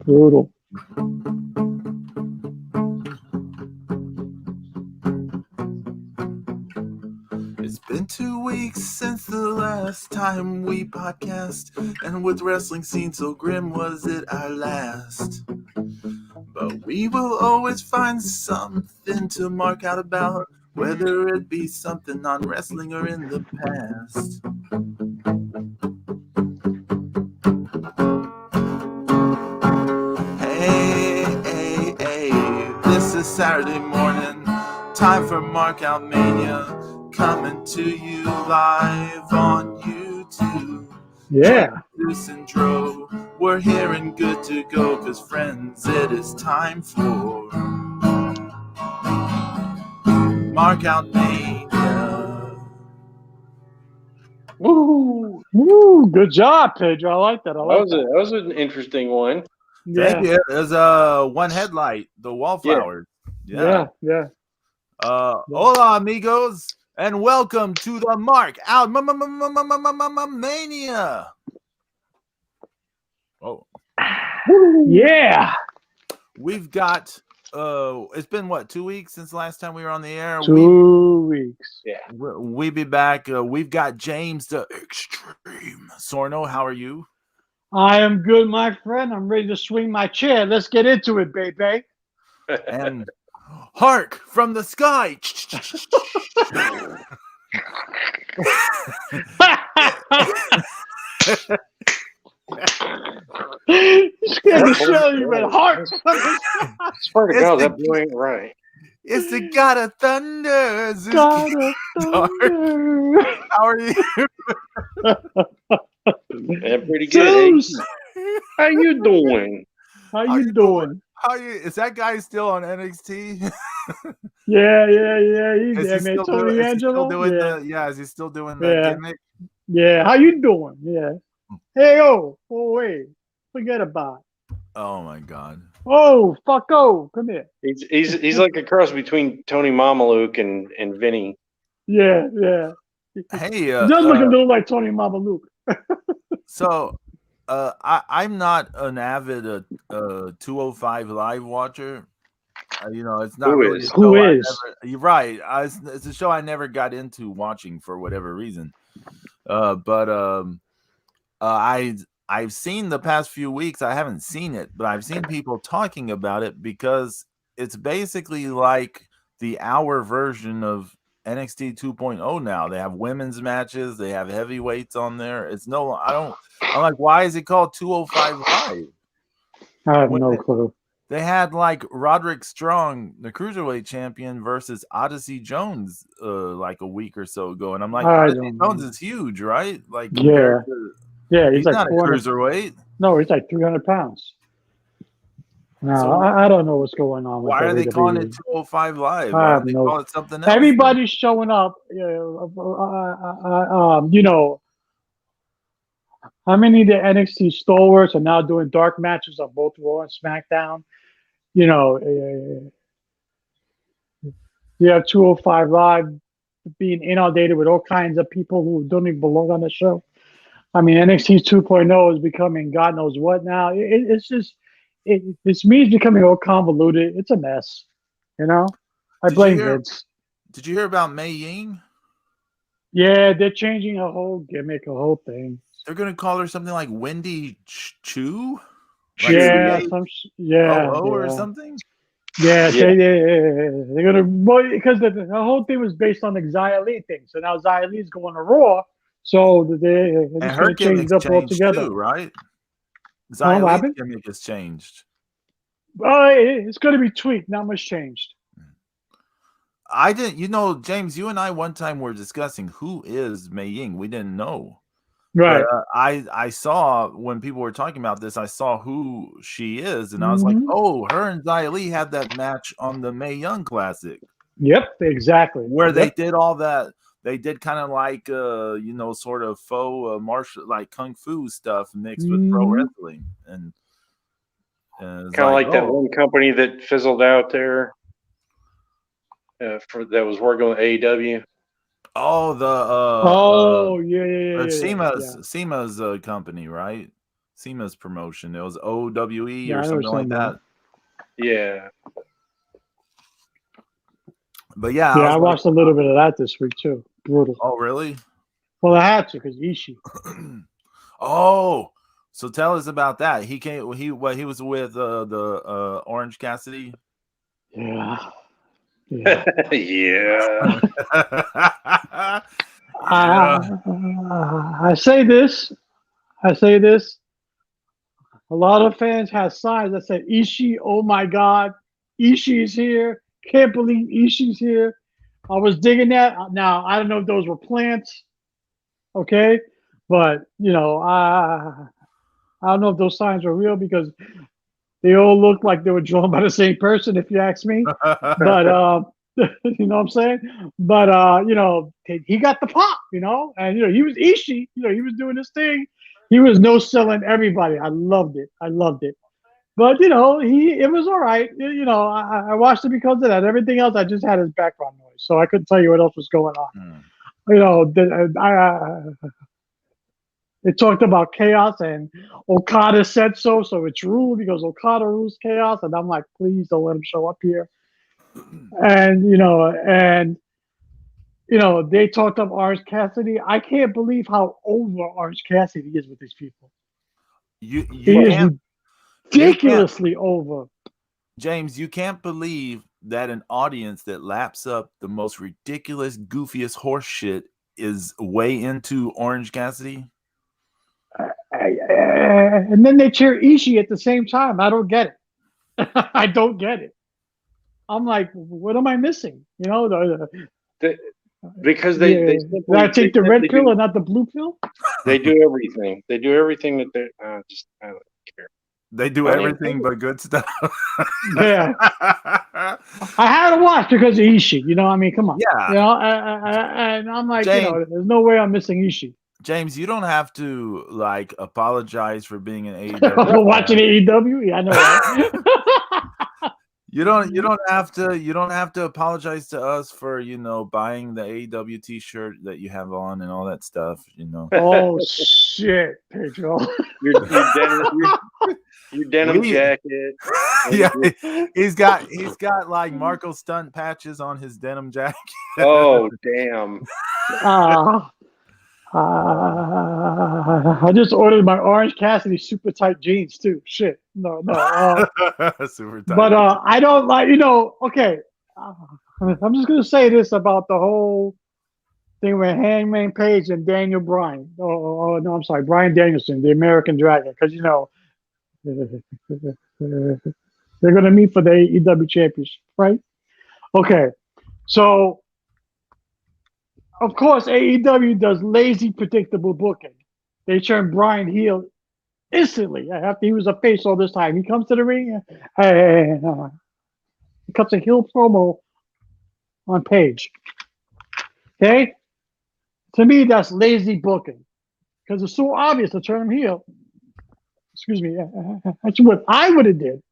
Brutal. It's been 2 weeks since the last time we podcast, and with wrestling scene so grim, was it our last? But we will always find something to mark out about, whether it be something on wrestling or in the past. Hey, this is Saturday morning, time for Mark Out Mania, coming to you live on YouTube. Yeah. Bruce and Dro, we're here and good to go, cause friends, it is time for Mark Out Mania. Woo! Woo, good job, Pedro. I like that. That was an interesting one. Thank you. There's one headlight, the wallflowers. Yeah. Hola, amigos, and welcome to the Mark Out Mania. Oh, yeah. We've got. It's been what, 2 weeks since the last time we were on the air. 2 weeks. Yeah, we be back. We've got James the Extreme Sorno. How are you? I am good, my friend. I'm ready to swing my chair. Let's get into it, baby. And hark from the sky. You scared the shit out of you, man. Heart. I swear to God, that boy ain't right. It's the God of Thunder. God of Thunder. How are you? Yeah, pretty good. Zeus. How you doing? How you doing? How you? Is that guy still on NXT? Yeah. He's Is there, he man. still Tony doing, is he still Angelo. doing Yeah. is he still doing that gimmick? Yeah. How you doing? Yeah. Hey, wait. Forget about it. Oh my God. Oh, fucko. Come here. He's like a cross between Tony Mamaluke and Vinny. Yeah. Hey, He does look a little like Tony Mamaluke. So, I'm not an avid 205 live watcher. It's not Who really. is? A show Who I is? You're right. It's a show I never got into watching for whatever reason. I've seen the past few weeks. I haven't seen it, but I've seen people talking about it because it's basically like the hour version of NXT 2.0 now. They have women's matches, they have heavyweights on there. I'm like, why is it called 205 Live? I have no clue. They had like Roderick Strong, the cruiserweight champion, versus Odyssey Jones like a week or so ago, and I'm like, Odyssey Jones is huge, right? Like, yeah, he's like not a cruiserweight. No, he's like 300 pounds. No, so, I don't know what's going on. Why are they calling it 205 Live? Why don't they call it something else? Everybody's showing up. How many of the NXT stalwarts are now doing dark matches on both Raw and SmackDown? You have 205 Live being inundated with all kinds of people who don't even belong on the show. I mean, NXT 2.0 is becoming God knows what now. It's just, it's me becoming all convoluted. It's a mess. I blame Vince. Did you hear about Mei Ying? Yeah, they're changing a whole gimmick, a whole thing. They're going to call her something like Wendy Chu? Like or something? Yeah, they're gonna because the whole thing was based on the Xia Li thing. So now Xia Li is going to Raw, so they're just going to change it up altogether, too, right? Xia Li's gimmick has changed. It's going to be tweaked. Not much changed. I didn't. James, you and I one time were discussing who is Mei Ying. We didn't know. Right. But, I saw when people were talking about this, I saw who she is, and I was like, oh, her and Xia Li had that match on the Mae Young Classic. Yep, exactly. Where they did all that. They did kind of like, sort of faux martial, like kung fu stuff mixed with pro wrestling, and kind of like that one company that fizzled out there that was working with AEW. Oh, Yeah. SEMA's company, right? SEMA's promotion. It was OWE Yeah, or I know what something you're like talking about. that. Yeah. But yeah, I Yeah, was I like, watched a little bit of that this week too. Brutal. oh, really? Well, I had to because Ishii. Oh, so tell us about that. He came. He was with the Orange Cassidy. Yeah. Yeah. Yeah. I say this. I say this. A lot of fans have signs that say Ishii. Oh my God, Ishii's here. Can't believe Ishii's here. I was digging that. Now I don't know if those were plants. Okay, but I don't know if those signs are real because they all look like they were drawn by the same person, if you ask me. But you know what I'm saying? But he got the pop, and he was Ishii, he was doing his thing. He was no selling everybody. I loved it. I loved it. But it was all right. I watched it because of that. Everything else, I just had his background noise, so I couldn't tell you what else was going on. Hmm. They talked about chaos, and Okada said so it's ruled because Okada rules chaos, and I'm like, please don't let him show up here. And they talked of Orange Cassidy. I can't believe how over Orange Cassidy is with these people. You He is can't, ridiculously over. James. You can't believe that an audience that laps up the most ridiculous, goofiest horse shit is way into Orange Cassidy. And then they cheer Ishii at the same time. I don't get it. I don't get it. I'm like, what am I missing? Because Did I they take the red pill do, and not the blue pill? they do everything. They do everything that they I don't care. They do everything but good stuff. Yeah. I had to watch because of Ishii. I mean, come on. Yeah. And I'm like, James, there's no way I'm missing Ishii. James, you don't have to like apologize for being an AEW For watching fan. AEW? Yeah, I know that. You don't have to apologize to us for buying the AEW t-shirt that you have on and all that stuff. Oh shit, Pedro. Your denim jacket. Yeah, he's got like Marco Stunt patches on his denim jacket. Oh damn. I just ordered my Orange Cassidy super tight jeans too. Shit, no. Super tight. But I don't like. Okay. I'm just gonna say this about the whole thing with Hangman Page and Daniel Bryan. Oh no, I'm sorry, Bryan Danielson, the American Dragon, because they're gonna meet for the AEW Championship, right? Okay, so of course AEW does lazy, predictable booking. They turn Bryan heel instantly after he was a face all this time. He comes to the ring, he cuts a heel promo on Page. Okay, to me that's lazy booking because it's so obvious to turn him heel. Excuse me, that's what I would have did.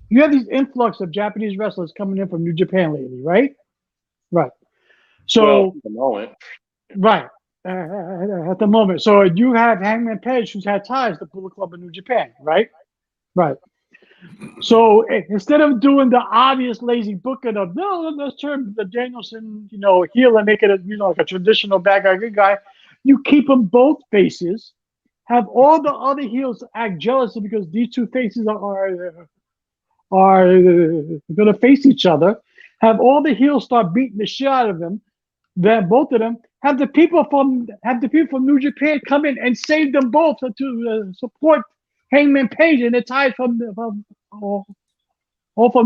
You have these influx of Japanese wrestlers coming in from New Japan lately, right? Right. So, at the moment. right. At the moment. So you have Hangman Page, who's had ties to Bullet Club in New Japan, right? Right. So instead of doing the obvious lazy booking of, no, let's turn the Danielson, heel and make it like a traditional bad guy, good guy, you keep them both faces, have all the other heels act jealous because these two faces are going to face each other, have all the heels start beating the shit out of them, then both of them, have the people from New Japan come in and save them both to support Hangman Page and the ties from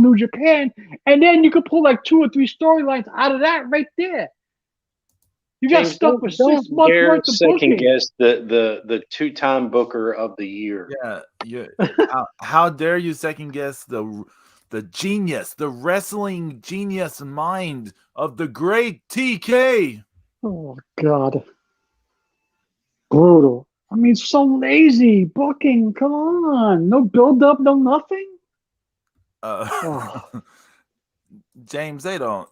New Japan, and then you could pull like 2 or 3 storylines out of that right there. You got stuck with 6 months worth of second booking. guess the 2-time booker of the year. Yeah. How dare you second guess the genius, the wrestling genius mind of the great TK? Oh God, brutal. I mean, so lazy booking. Come on, no build up, no nothing. James, they don't.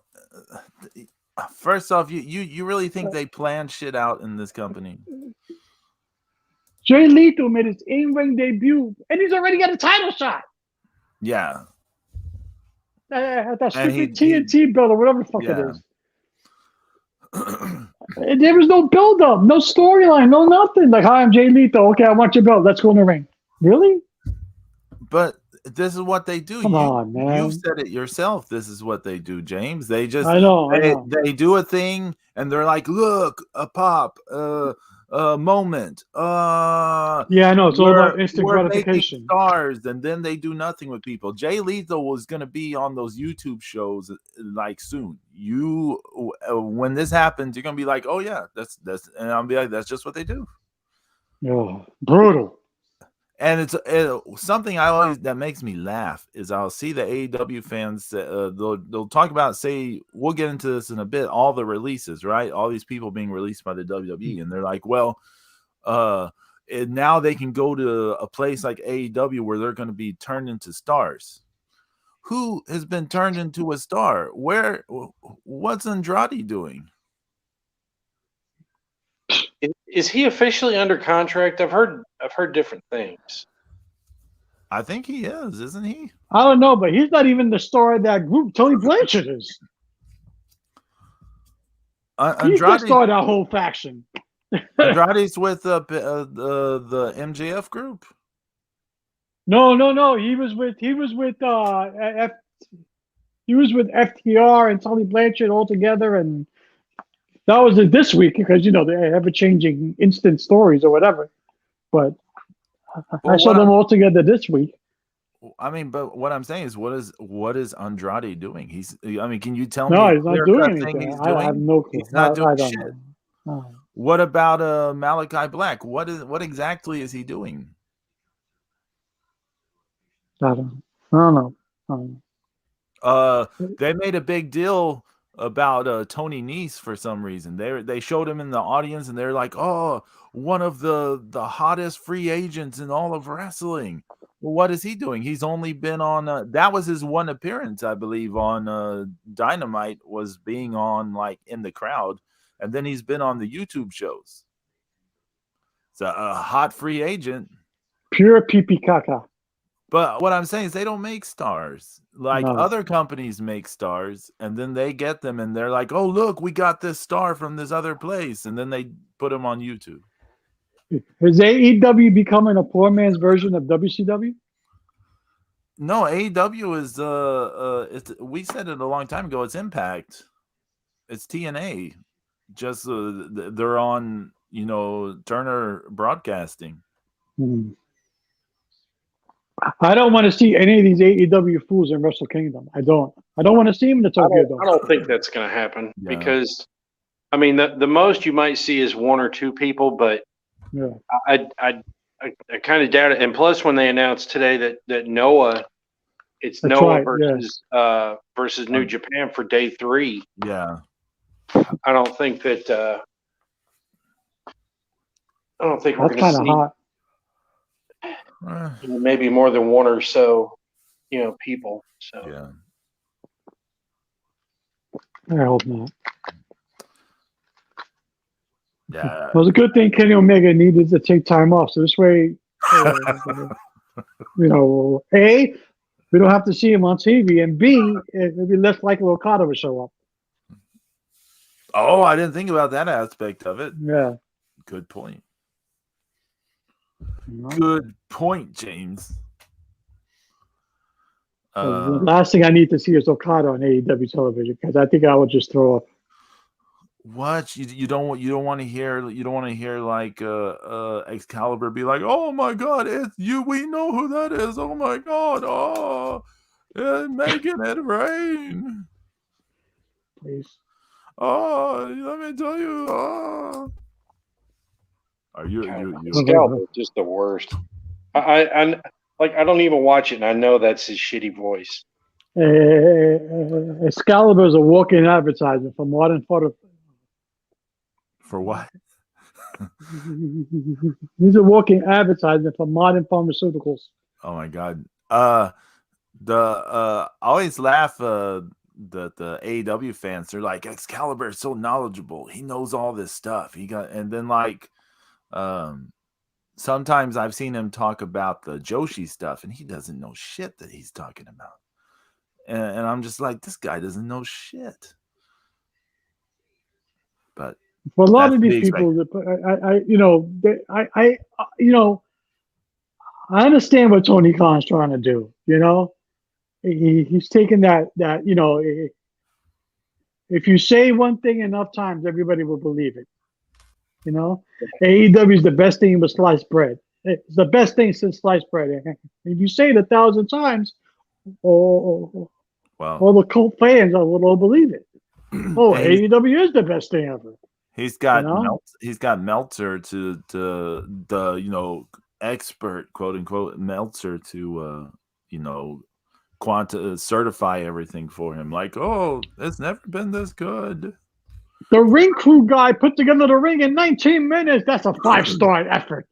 First off, you really think they plan shit out in this company? Jay Lethal made his in-ring debut, and he's already got a title shot. Yeah. That And stupid TNT belt or whatever the fuck it yeah. is. There was no build-up, no storyline, no nothing. Like, hi, I'm Jay Lethal. Okay, I want your belt. Let's go in the ring. Really? But this is what they do. Come on, man. You've said it yourself. This is what they do, James. They just I know. They do a thing and they're like, look, a pop, a moment. Yeah, I know. It's all about instant gratification. Stars, and then they do nothing with people. Jay Lethal was going to be on those YouTube shows like soon. When this happens, you're going to be like, oh yeah, that's, and I'll be like, that's just what they do. Oh, brutal. And it's something I always that makes me laugh is I'll see the AEW fans they'll talk about, say, we'll get into this in a bit, all the releases, right? All these people being released by the WWE, and they're like, well, and now they can go to a place like AEW where they're going to be turned into stars. Who has been turned into a star? What's Andrade doing? Is he officially under contract? I've heard different things. I think he is, isn't he? I don't know, but he's not even the star of that group. Tony Blanchard is. He's the star of that whole faction. Andrade's with the MJF group. No. He was with FTR and Tony Blanchard all together, and that was it this week because they ever changing instant stories or whatever. But I saw them all together this week. I mean, but what I'm saying is, what is Andrade doing? Can you tell me? No, he's not doing anything. I have no clue. He's not doing shit. No. What about Malachi Black? What exactly is he doing? I don't know. They made a big deal about Tony Nese for some reason. They showed him in the audience, and they're like, "Oh, one of the hottest free agents in all of wrestling." Well, what is he doing? He's only been on. That was his one appearance, I believe, on Dynamite, was being on like in the crowd, and then he's been on the YouTube shows. It's a hot free agent. Pure pee caca. But what I'm saying is they don't make stars. Like other companies make stars, and then they get them, and they're like, "Oh, look, we got this star from this other place," and then they put them on YouTube. Is AEW becoming a poor man's version of WCW? No, AEW is we said it a long time ago. It's Impact. It's TNA. Just they're on Turner Broadcasting. I don't want to see any of these AEW fools in Wrestle Kingdom. I don't want to see them in Tokyo Dome. I don't think that's going to happen because, I mean, the most you might see is one or two people, but I kind of doubt it. And plus, when they announced today that Noah, it's that's Noah right, versus New Japan for day 3. Yeah, I don't think that. I don't think we're that's going to kind of see. hot. Maybe more than one or so, people. So yeah, I hope not. Yeah, it was a good thing Kenny Omega needed to take time off, so this way, A, we don't have to see him on TV, and B, it'd be less likely Okada would show up. Oh, I didn't think about that aspect of it. Yeah, good point. Good point, James. The last thing I need to see is Okada on AEW television because I think I would just throw up. What you don't want to hear like Excalibur be like, oh my god, it's you, we know who that is, oh my god, making it rain, please. Let me tell you, are you Excalibur just the worst. I don't even watch it, and I know that's his shitty voice. Excalibur is a walking advertisement for modern photo. For what? He's a walking advertisement for modern pharmaceuticals. Oh my god. I always laugh the AEW fans, they're like, Excalibur is so knowledgeable. He knows all this stuff. And then like sometimes I've seen him talk about the Joshi stuff, and he doesn't know shit that he's talking about. And I'm just like, this guy doesn't know shit. But for a lot of these people, I understand what Tony Khan's trying to do. He's taking that if you say one thing enough times, everybody will believe it. AEW is the best thing with sliced bread. It's the best thing since sliced bread. If you say it 1,000 times, all the cult fans will believe it. AEW is the best thing ever. He's got Meltzer to the expert, quote unquote, Meltzer to certify everything for him. Like, it's never been this good. The ring crew guy put together the ring in 19 minutes. That's a 5-star effort.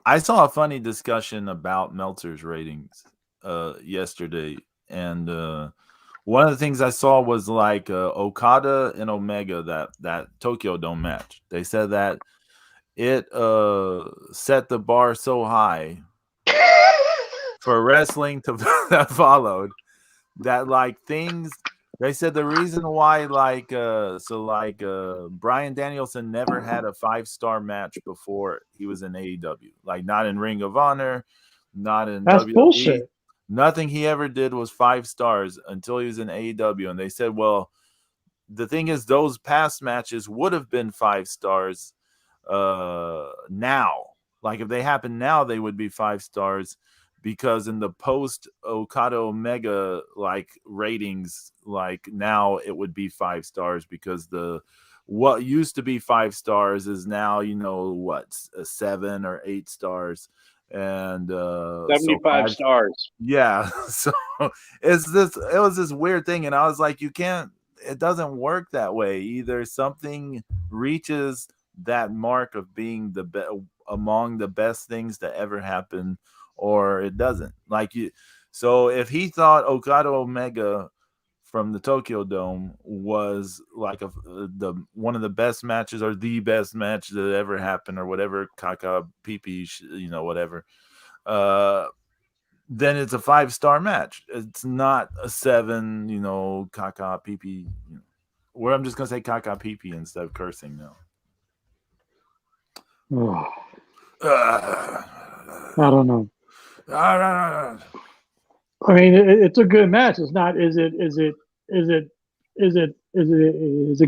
I saw a funny discussion about Meltzer's ratings yesterday, and one of the things I saw was like Okada and Omega, that Tokyo Dome match. They said that it set the bar so high for wrestling that followed that like things. They said the reason why Bryan Danielson never had a 5-star match before he was in AEW, like not in Ring of Honor, not in That's WWE. Bullshit. Nothing he ever did was 5 stars until he was in AEW. And they said, well, the thing is, those past matches would have been 5 stars now. Like if they happened now, they would be 5 stars. Because in the post Okada Omega like ratings, like now it would be 5 stars because what used to be 5 stars is now 7 or 8 stars, and 75 stars. Yeah, so it was this weird thing, and I was like, it doesn't work that way. Either something reaches that mark of being among the best things to ever happen, or it doesn't. So if he thought Okada Omega from the Tokyo Dome was like one of the best matches or the best match that ever happened or whatever, Kaka PP, whatever, then it's a 5-star match. It's not a 7, Kaka PP. Where I'm just gonna say Kaka PP instead of cursing now. I don't know. I mean, it's a good match. It's not. Is it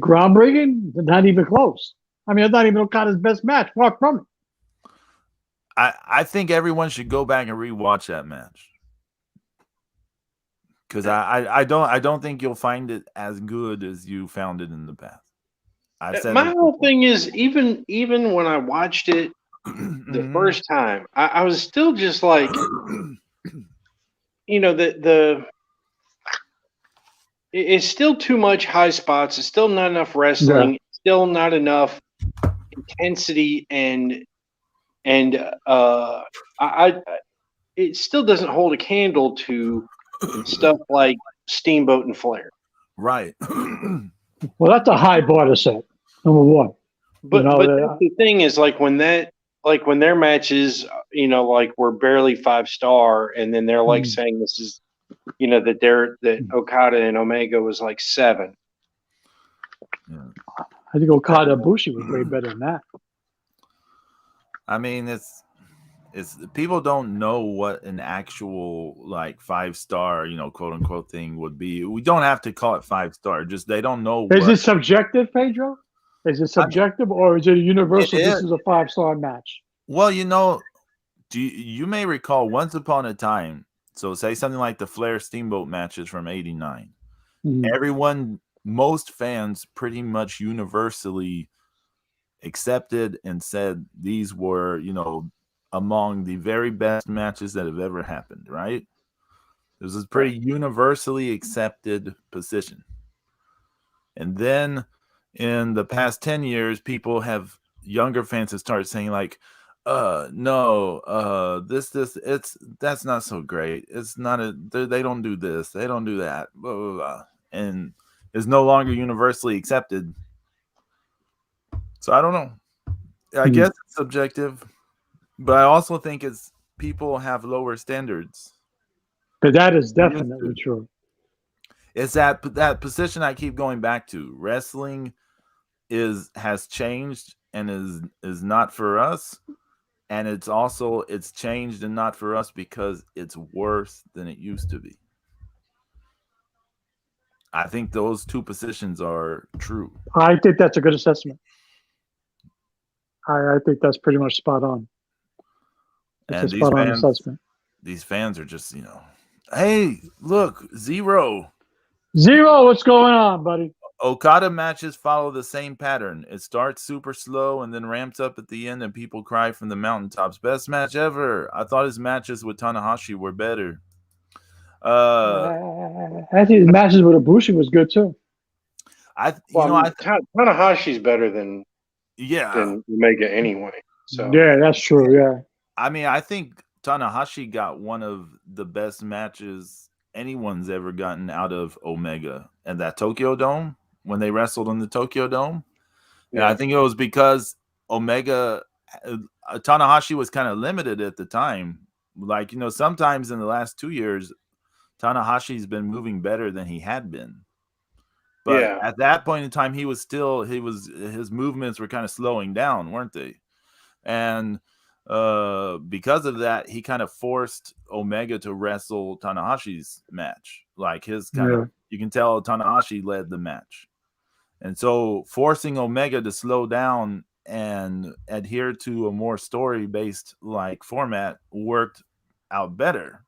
groundbreaking? Not even close. I mean, it's not even Okada's best match. Far from it. I think everyone should go back and rewatch that match because I don't think you'll find it as good as you found it in the past. My whole thing is even when I watched it the first time, I was still just like, it's still too much high spots. It's still not enough wrestling. It's still not enough intensity, and it still doesn't hold a candle to stuff like Steamboat and Flair. Right. Well, that's a high bar to set. Number one. But the thing is, like when their matches, were barely 5-star, and then they're like saying this is, that Okada and Omega was like 7. Yeah. I think Okada Bushi was way better than that. I mean, it's people don't know what an actual like 5-star, quote unquote thing would be. We don't have to call it 5-star. Just they don't know. Is it subjective, Pedro? Is it subjective, or is it a universal? This is a 5-star match. Well, you may recall once upon a time. So say something like the Flair Steamboat matches from '89. Most fans pretty much universally accepted and said these were, among the very best matches that have ever happened, right? This is pretty universally accepted position. And then in the past 10 years, younger fans have started saying like, No, that's not so great. It's not they don't do this, they don't do that, blah, blah, blah. And is no longer universally accepted. So I don't know. I guess it's subjective, but I also think it's people have lower standards. But that is definitely true. It's that position I keep going back to. Wrestling has changed and is not for us. And it's changed and not for us because it's worse than it used to be. I think those two positions are true. I think that's a good assessment. I think that's pretty much spot on. It's a spot on assessment. These fans are just, hey, look, Zero, what's going on, buddy? Okada matches follow the same pattern. It starts super slow and then ramps up at the end and people cry from the mountaintops. Best match ever. I thought his matches with Tanahashi were better. I think his matches with Ibushi was good too. Tanahashi's better than Omega anyway. So yeah, that's true. Yeah. I mean, I think Tanahashi got one of the best matches anyone's ever gotten out of Omega at that Tokyo Dome when they wrestled in the Tokyo Dome. Yeah. And I think it was because Omega, Tanahashi was kind of limited at the time. Like, sometimes in the last 2 years, Tanahashi's been moving better than he had been. But at that point in time, his movements were kind of slowing down, weren't they? And because of that, he kind of forced Omega to wrestle Tanahashi's match. Like his kind of, you can tell Tanahashi led the match. And so forcing Omega to slow down and adhere to a more story-based like format worked out better.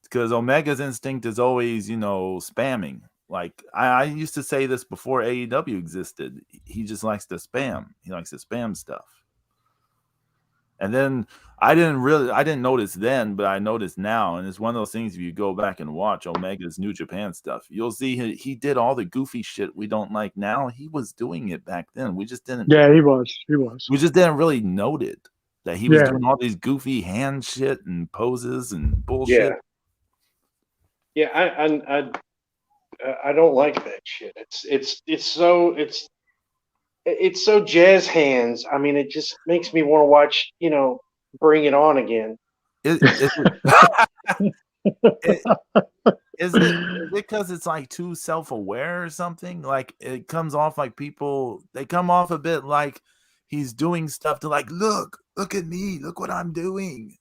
Because Omega's instinct is always, spamming. Like I used to say this before AEW existed. He just likes to spam. He likes to spam stuff. And then I didn't notice then, but I noticed now. And it's one of those things, if you go back and watch Omega's New Japan stuff, you'll see he did all the goofy shit we don't like now. He was doing it back then. We just didn't. Yeah, he was. We just didn't really note it, that he was doing all these goofy hand shit and poses and bullshit. Yeah, I don't like that shit. It's so jazz hands. I mean, it just makes me want to watch, Bring It On again. Is it because it's like too self-aware or something? Like it comes off like they come off a bit like he's doing stuff to like, look at me, look what I'm doing.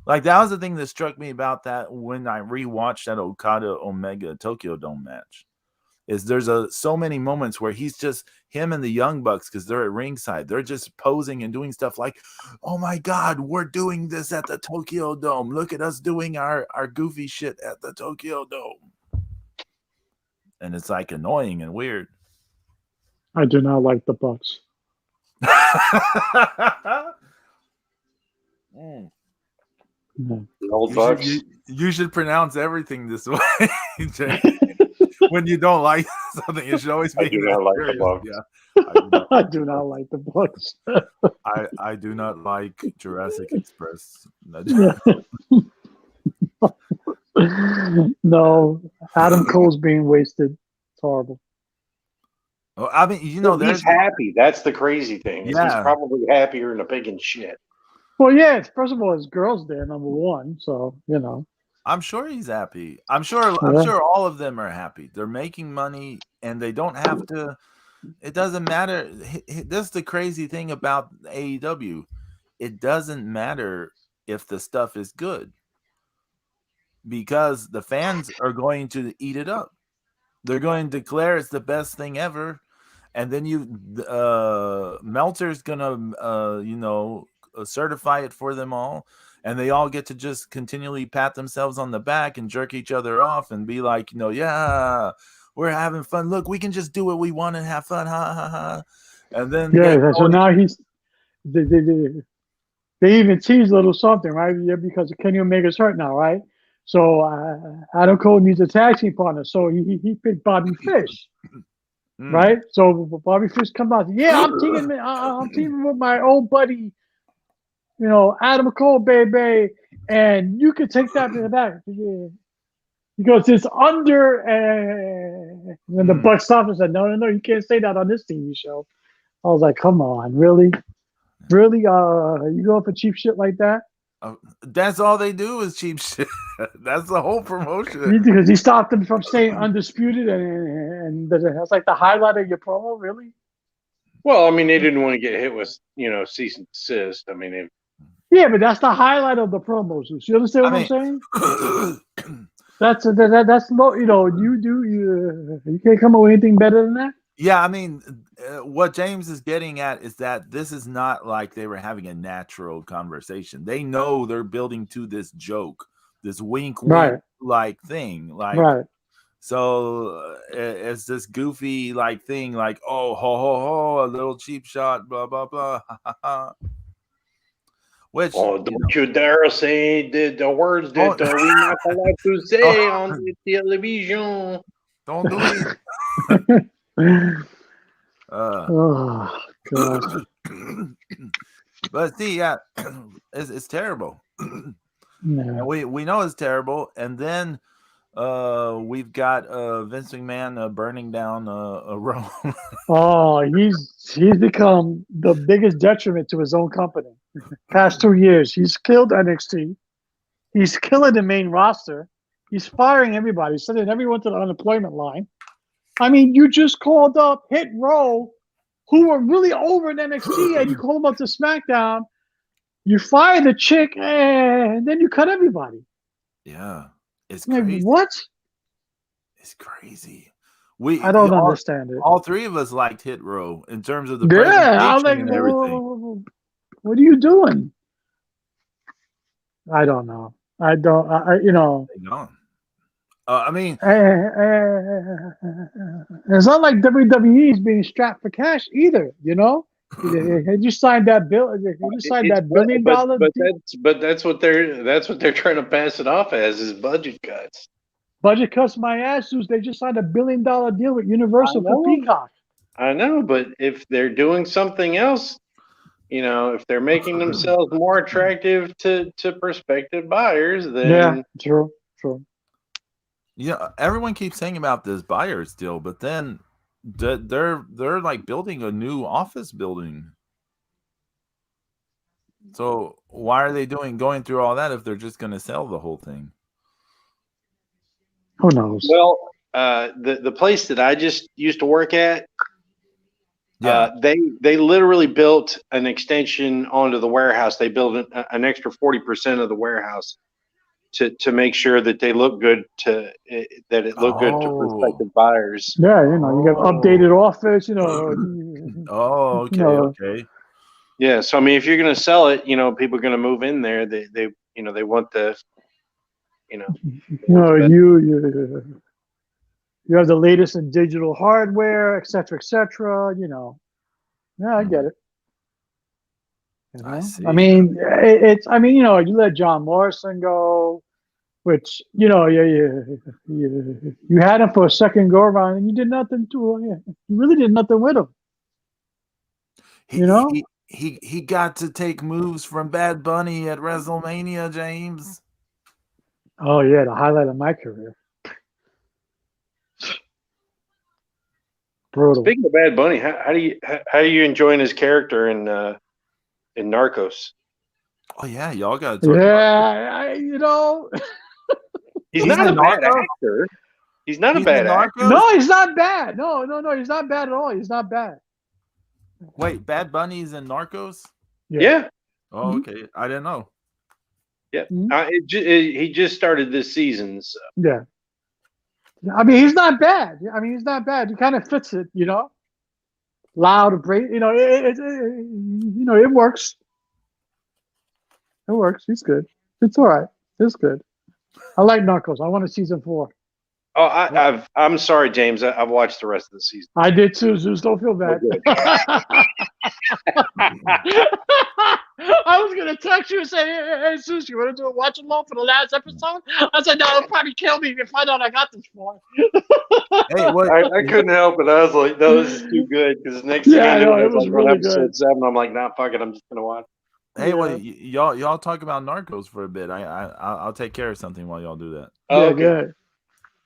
Like that was the thing that struck me about that when I rewatched that Okada Omega Tokyo Dome match. Is there's so many moments where he's just him and the Young Bucks, because they're at ringside. They're just posing and doing stuff like, oh my God, we're doing this at the Tokyo Dome. Look at us doing our goofy shit at the Tokyo Dome. And it's like annoying and weird. I do not like the Bucks. The old Bucks. You should pronounce everything this way. When you don't like something, it should always be. I do not like the Bucks. Yeah. I do not like the Bucks. I do not like Jurassic Express. No, Adam Cole's being wasted. It's horrible. Well, I mean, he's happy. That's the crazy thing. Yeah. He's probably happier than a pig in shit. Well, yeah. First of all, his girl's there, number one. So I'm sure he's happy. I'm sure all of them are happy. They're making money and they don't have to. It doesn't matter. This is the crazy thing about AEW. It doesn't matter if the stuff is good because the fans are going to eat it up. They're going to declare it's the best thing ever. And then Meltzer's going to, certify it for them all. And they all get to just continually pat themselves on the back and jerk each other off and be like, yeah, we're having fun. Look, we can just do what we want and have fun. Ha, ha, ha. And then so now they even tease a little something, right? Yeah, because Kenny Omega's hurt now, right? So Adam Cole needs a tag team partner. So he picked Bobby Fish, right? So Bobby Fish comes out. Yeah, I'm teaming with my old buddy Adam Cole, baby, and you could take that to the back. He goes, it's under, and then the Buck stopped and said, no, you can't say that on this TV show. I was like, come on, really? Really? You going for cheap shit like that? That's all they do is cheap shit. That's the whole promotion. Because he stopped him from saying undisputed, and that's like the highlight of your promo, really? Well, I mean, they didn't want to get hit with, cease and desist. I mean, yeah, but that's the highlight of the promos. You understand what I'm saying? That's no, you can't come up with anything better than that. Yeah, I mean, what James is getting at is that this is not like they were having a natural conversation. They know they're building to this joke, this wink like thing, like So it's this goofy like thing, like ho ho ho, a little cheap shot, blah blah blah. Which don't you dare say the words that we're not allowed to say on the television. Don't do it. Oh God! But see, yeah, it's terrible. Yeah. We know it's terrible, and then we've got Vince McMahon burning down Rome. Oh, he's become the biggest detriment to his own company. Past 2 years, he's killed NXT. He's killing the main roster. He's firing everybody, sending everyone to the unemployment line. I mean, you just called up Hit Row, who were really over in NXT, and you call them up to SmackDown. You fire the chick, and then you cut everybody. Yeah, it's crazy. Like, what? It's crazy. I don't understand it. All three of us liked Hit Row in terms of the presentation and everything. What are you doing? I don't know. I mean, it's not like WWE is being strapped for cash either. Had you signed that bill? You signed that $1 billion but that's what they're trying to pass it off as is budget cuts. Budget cuts, my ass. They just signed $1 billion deal with Universal for Peacock. I know, but if they're doing something else, if they're making themselves more attractive to prospective buyers, then true. Yeah, everyone keeps saying about this buyers deal, but then they're like building a new office building. So why are they going through all that if they're just going to sell the whole thing? Who knows? Well, the place that I just used to work at, they literally built an extension onto the warehouse. They built an extra 40% of the warehouse to make sure that they look good good to prospective buyers. Yeah, you got updated office, Okay. Yeah, so I mean, if you're going to sell it, people are going to move in there. They want the, you have the latest in digital hardware, et cetera, et cetera. Yeah, I get it. I see. I mean, you let John Morrison go, which you had him for a second go around, and you did nothing to him. You really did nothing with him. He got to take moves from Bad Bunny at WrestleMania, James. Oh yeah, the highlight of my career. Brutal. Speaking of Bad Bunny, how are you enjoying his character in Narcos? Oh yeah, y'all got to talk about he's not a bad actor. He's not a bad actor. No, he's not bad. No, he's not bad at all. He's not bad. Wait, Bad Bunny's in Narcos? Yeah. Oh, okay. I didn't know. Yeah. He just started this season. So. Yeah. I mean, he's not bad. He's not bad. He kind of fits it, Loud, great. It works. It works. He's good. It's all right. It's good. I like Narcos. I want a season 4. Oh, I'm sorry, James. I've watched the rest of the season. I did too, Zeus. Don't feel bad. I was gonna text you and say, "Hey, Zeus, you want to do a watch along for the last episode?" I said, "No, it'll probably kill me if you find out I got this for." Hey, what? I couldn't help it. I was like, "No, this is too good." Because next thing I knew, it was really good. Episode 7. I'm like, "Nah, fuck it. I'm just gonna watch." Hey, wait, y'all talk about Narcos for a bit. I'll take care of something while y'all do that. Yeah, okay. good.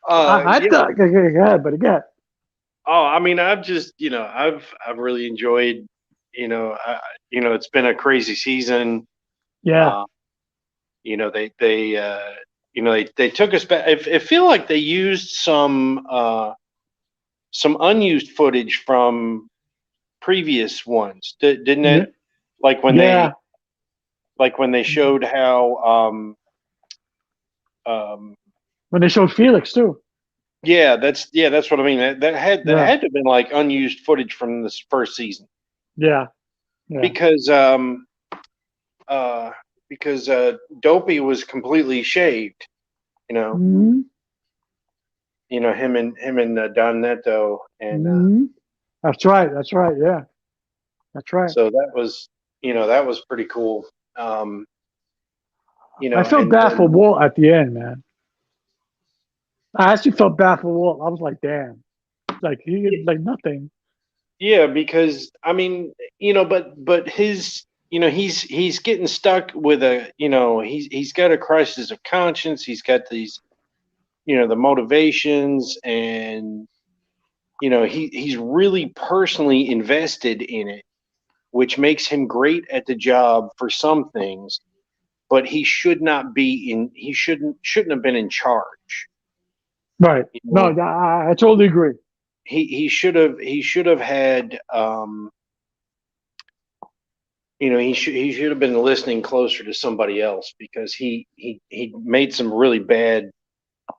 I thought, go ahead, but again. Oh, I mean, I've just, I've really enjoyed, it's been a crazy season. Yeah. They took us back. I feel like they used some unused footage from previous ones, didn't Yeah. it? Like when they showed how, when they showed Felix too. that's what I mean. That had to have been like unused footage from this first season. Yeah. Because Dopey was completely shaved, Mm-hmm. Him and Don Neto, and Mm-hmm. That's right. Yeah, that's right. so that was pretty cool. I felt bad for Walt at the end, man. I actually felt bad for Walt. I was like, damn, like he did like nothing. Yeah, because I mean, but his, he's getting stuck with he's got a crisis of conscience. He's got these, the motivations, and he's really personally invested in it, which makes him great at the job for some things, but he should not be in. He shouldn't have been in charge. Right. No, I totally agree. He should have had. He should have been listening closer to somebody else, because he made some really bad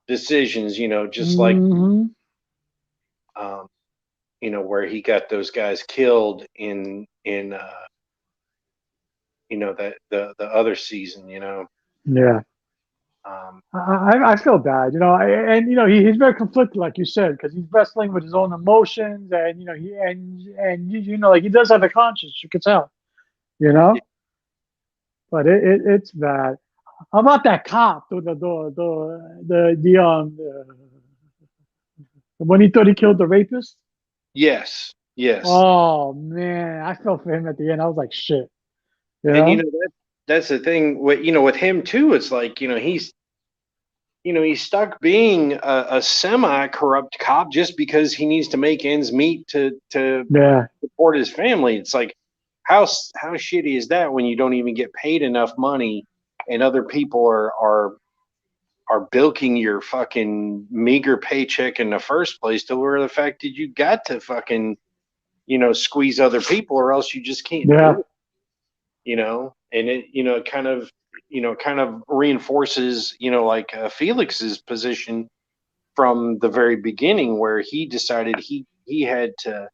decisions. Just like where he got those guys killed in that the other season. Yeah. I feel bad, and he's very conflicted, like you said, because he's wrestling with his own emotions, and like he does have a conscience, you could tell, but it's bad. How about that cop, when he thought he killed the rapist? Yes. Oh man, I felt for him at the end. I was like, shit, And that's the thing with him too. It's like he's stuck being a semi-corrupt cop just because he needs to make ends meet to support his family. It's like, how shitty is that when you don't even get paid enough money, and other people are bilking your fucking meager paycheck in the first place, to where the fact that you got to fucking squeeze other people, or else you just can't do it. And it kind of reinforces like Felix's position from the very beginning, where he decided he had to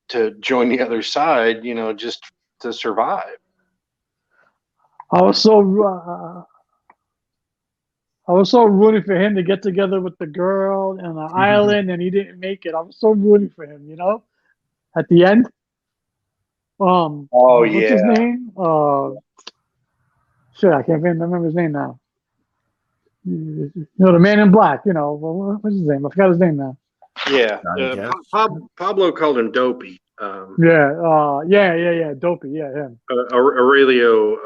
to join the other side, just to survive. I was so rooting for him to get together with the girl on the island, and he didn't make it. I was so rooting for him, at the end. What's his name? Shit, I can't remember his name now. The man in black. What's his name? I forgot his name now. Yeah, Pablo called him Dopey. Yeah, Dopey. Yeah, him. Aurelio.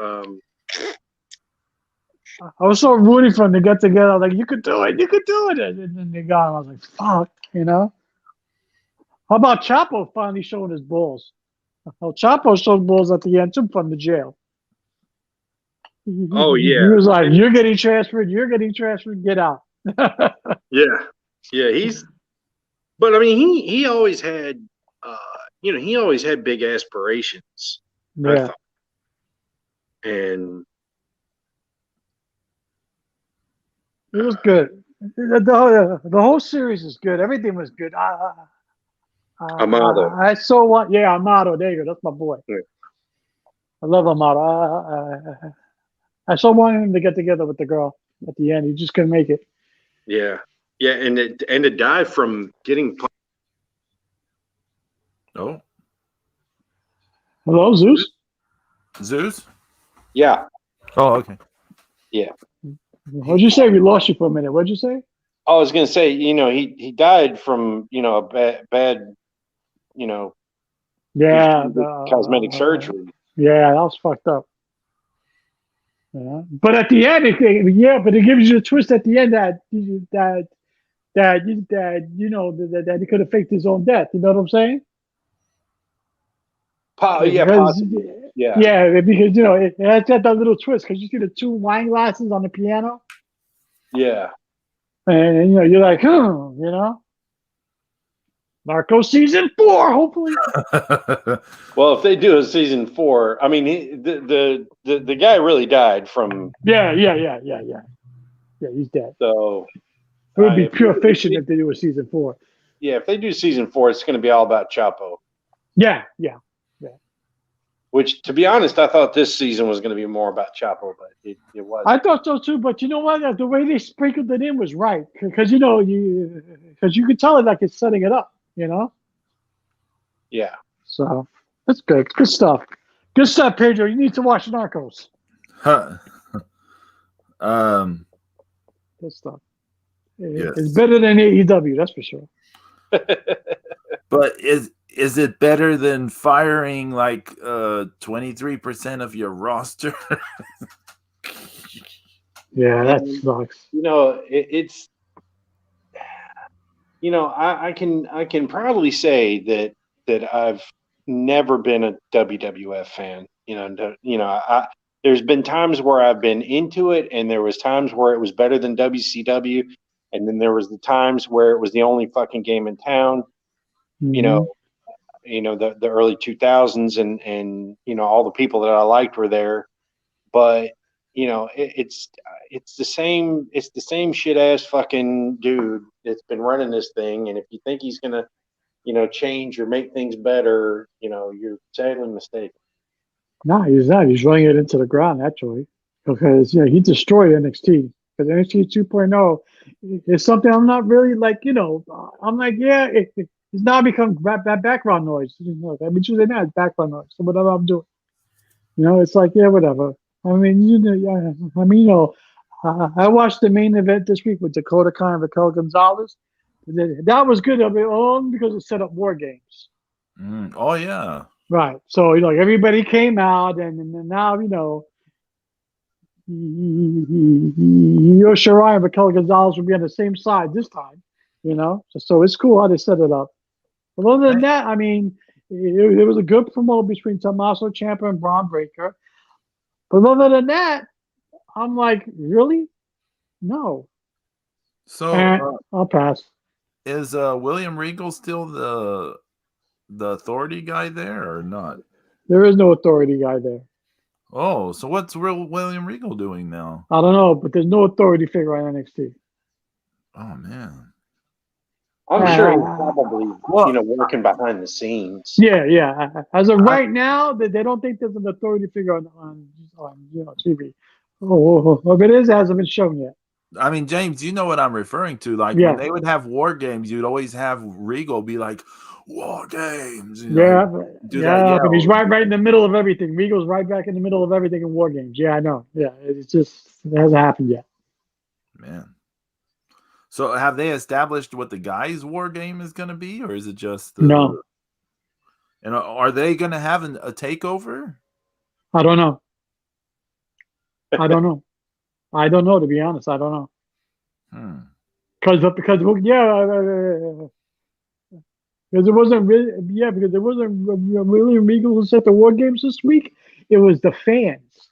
I was so rooting for him to get together. I was like, you could do it. And then they got him. I was like, fuck, How about Chapo finally showing his balls? Well, Chapo showed balls at the end too from the jail. Oh yeah. He was like, "You're getting transferred. Get out." Yeah. But I mean, he always had, he always had big aspirations. Yeah. And it was good. The whole series is good. Everything was good. Amado. I saw one. Yeah, Amado. There you go. That's my boy. Yeah. I love Amado. I so wanted him to get together with the girl at the end. He just couldn't make it. Yeah, and to die from getting. Oh, hello, Zeus. Zeus. Yeah. Oh, okay. Yeah. What'd you say? We lost you for a minute. What'd you say? I was gonna say, he died from a bad Yeah, cosmetic surgery. Yeah, that was fucked up. Yeah. But at the end, but it gives you a twist at the end that he could have faked his own death. You know what I'm saying? Yeah, possibly. Yeah. Yeah, because it has got that little twist because you see the two wine glasses on the piano. Yeah. And you're like, Narcos season 4, hopefully. Well, if they do a season 4, I mean, the guy really died from. Yeah, he's dead. So it would be pure fiction if they do a season 4. Yeah, if they do season 4, it's going to be all about Chapo. Yeah. Which, to be honest, I thought this season was going to be more about Chapo, but it wasn't. I thought so too, but you know what? The way they sprinkled it in was right because you could tell it like it's setting it up. Yeah. So that's good. Good stuff. Good stuff, Pedro. You need to watch Narcos. Huh. Good stuff. Yes. It's better than AEW, that's for sure. But is it better than firing like 23% of your roster? Yeah, that sucks. It's I can proudly say that I've never been a WWF fan. There's been times where I've been into it, and there was times where it was better than WCW, and then there was the times where it was the only fucking game in town. Mm-hmm. The early 2000s, and all the people that I liked were there, but it's the same shit ass fucking dude that's been running this thing, and if you think he's gonna change or make things better, you're sadly mistaken. No, he's not. He's running it into the ground, actually, because he destroyed NXT. Because NXT 2.0 is something I'm not really like. I'm like, it's now become background noise. I mean, Tuesday night, it's background noise. So whatever I'm doing, it's like, whatever. I mean, I watched the main event this week with Dakota Kai and Raquel Gonzalez. That was good of it only because it set up War Games. Oh yeah. Right. So everybody came out, and now Shirai and Raquel Gonzalez will be on the same side this time. So it's cool how they set it up. But other than that, I mean, it was a good promo between Tommaso Ciampa and Braun Breaker. But other than that, I'm like, really? No. So I'll pass. Is William Regal still the authority guy there or not? There is no authority guy there. Oh, so what's William Regal doing now? I don't know, but there's no authority figure on NXT. Oh man. I'm sure he's probably working behind the scenes. Yeah. As of right now, they don't think there's an authority figure on TV. Oh, if it is, it hasn't been shown yet. I mean, James, you know what I'm referring to. Like when they would have War Games, you'd always have Regal be like, War Games. But he's right in the middle of everything. Regal's right back in the middle of everything in War Games. Yeah, I know. Yeah, it hasn't happened yet. Man. So have they established what the guys' War Game is going to be, or is it just no? And are they going to have a takeover? I don't know. I don't know, to be honest. I don't know. Because it wasn't really because it wasn't really Regal who set the War Games this week. It was the fans.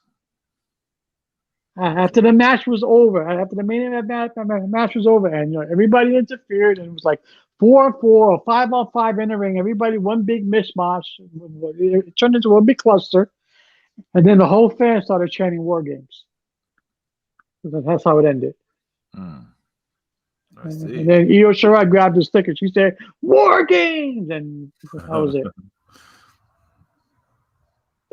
After the match was over, after the main event match was over, and everybody interfered, and it was like 4-on-4 or 5-on-5 in the ring. Everybody one big mishmash. It turned into one big cluster, and then the whole fan started chanting War Games. That's how it ended. I see. And then Io Shirai grabbed the sticker. She said, "War Games," and that was it.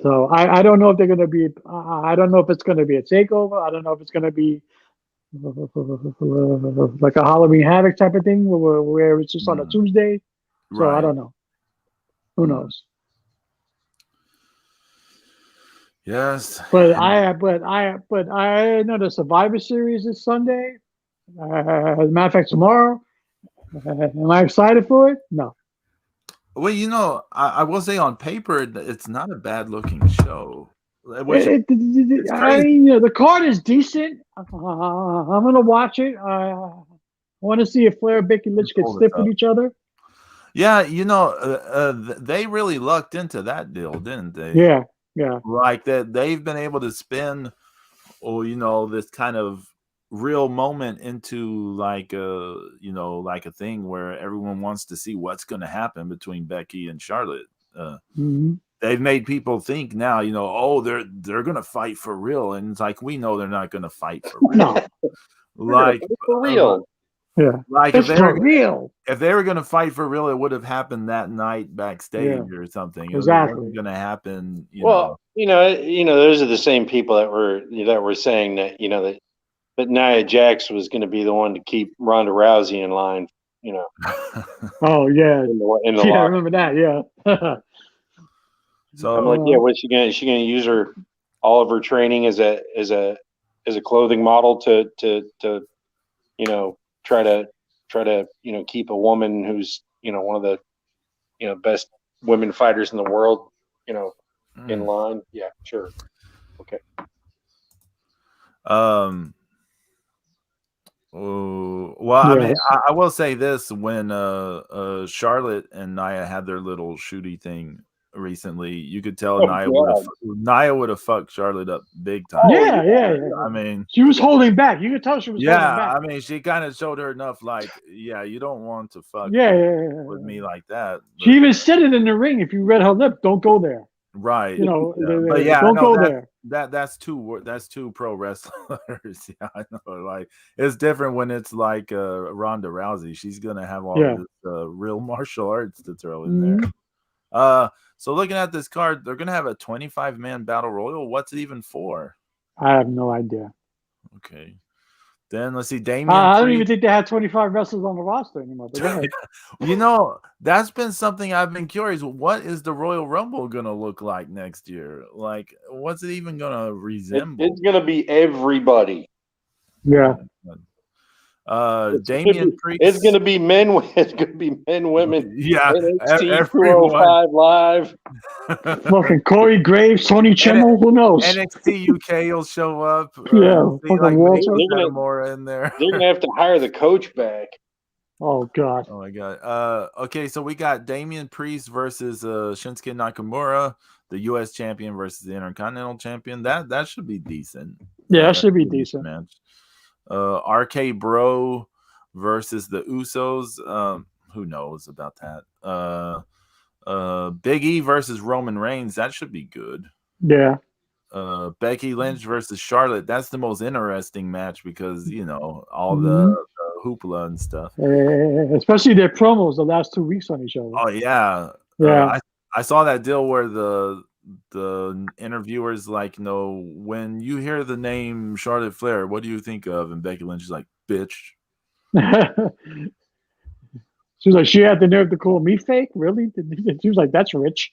So I don't know if they're going to be. I don't know if it's going to be a takeover. I don't know if it's going to be like a Halloween Havoc type of thing where it's just on a Tuesday. So I don't know. Who knows? Yes. But I know the Survivor Series is Sunday. As a matter of fact, tomorrow. Am I excited for it? No. Well, I will say on paper it's not a bad looking show. Which it's I crazy. mean, the card is decent. I'm gonna watch it. I want to see if Flair and Becky Lynch get Pull this stiff with up. each other. Yeah, they really lucked into that deal, didn't they? Yeah, yeah. Like that, they've been able to spin, this kind of real moment into like a thing where everyone wants to see what's going to happen between Becky and Charlotte. Mm-hmm. They've made people think now, they're going to fight for real, and it's like we know they're not going to fight for real. No, Like for real. yeah, like it's for real. if they were going to fight for real, it would have happened that night backstage or something. It wasn't going to happen. Well, those are the same people that were saying that that Nia Jax was going to be the one to keep Ronda Rousey in line. Oh yeah, in the yeah. I locker. remember that. Yeah. So I'm like, yeah, what's she gonna? Is she gonna use all of her training as a clothing model to try to keep a woman who's one of the best women fighters in the world in line? Yeah, sure, okay. Well, I mean, I will say this: when Charlotte and Nia had their little shooty thing recently, you could tell Nia would have fucked Charlotte up big time. Yeah. I mean, she was holding back. You could tell she was holding back. I mean, she kind of showed her enough, like, yeah, you don't want to fuck with me like that. But, she even said it in the ring. If you read her lip, don't go there. Right. But don't go there. That's two pro wrestlers. Yeah, I know. Like it's different when it's like Ronda Rousey. She's gonna have all this real martial arts to throw in there. So looking at this card, they're gonna have a 25-man battle royal. What's it even for? I have no idea. Okay. Then let's see, Damian. I don't even think they had 25 wrestlers on the roster anymore. That's been something I've been curious. What is the Royal Rumble gonna look like next year? Like, what's it even gonna resemble? It's gonna be everybody. Yeah. Damian Priest. It's gonna be men. It's gonna be men, women. Yeah, NXT 205 Live. Fucking Corey Graves, Tony Chimel, who knows? NXT UK will show up. Yeah, like more in there. They're gonna have to hire the coach back. Oh god. Oh my god. Okay, so we got Damian Priest versus Shinsuke Nakamura, the US champion versus the Intercontinental champion. That should be decent. Yeah, that should be decent. Match. RK Bro versus the Usos. Who knows about that? Big E versus Roman Reigns. That should be good. Yeah. Becky Lynch versus Charlotte. That's the most interesting match because all the hoopla and stuff. Especially their promos the last 2 weeks on each other. Oh yeah. I saw that deal where the interviewers like, when you hear the name Charlotte Flair, what do you think of? And Becky Lynch is like, bitch. She was like, she had the nerve to call me fake? Really? She was like, that's rich.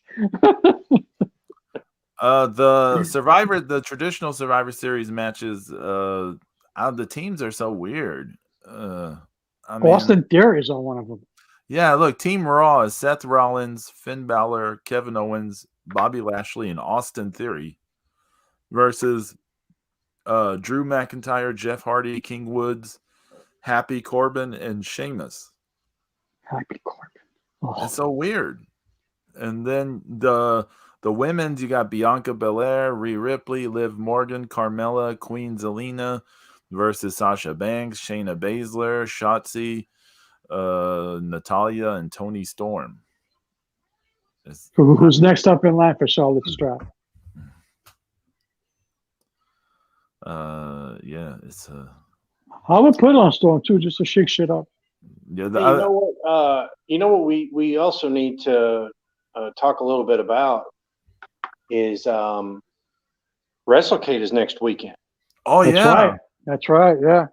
The traditional Survivor Series matches, the teams are so weird. Austin Theory is on one of them. Yeah, look, Team Raw is Seth Rollins, Finn Balor, Kevin Owens, Bobby Lashley, and Austin Theory versus Drew McIntyre, Jeff Hardy, King Woods, Happy Corbin, and Sheamus. Happy Corbin. Oh. It's so weird. And then the women's, you got Bianca Belair, Rhea Ripley, Liv Morgan, Carmella, Queen Zelina versus Sasha Banks, Shayna Baszler, Shotzi, Natalia, and Toni Storm. Who's next up in line for Charlotte's strap? Yeah, it's I would put on Storm too, just to shake shit up. Yeah, you know what we also need to talk a little bit about is WrestleCade is next weekend. Oh, That's right. Yeah.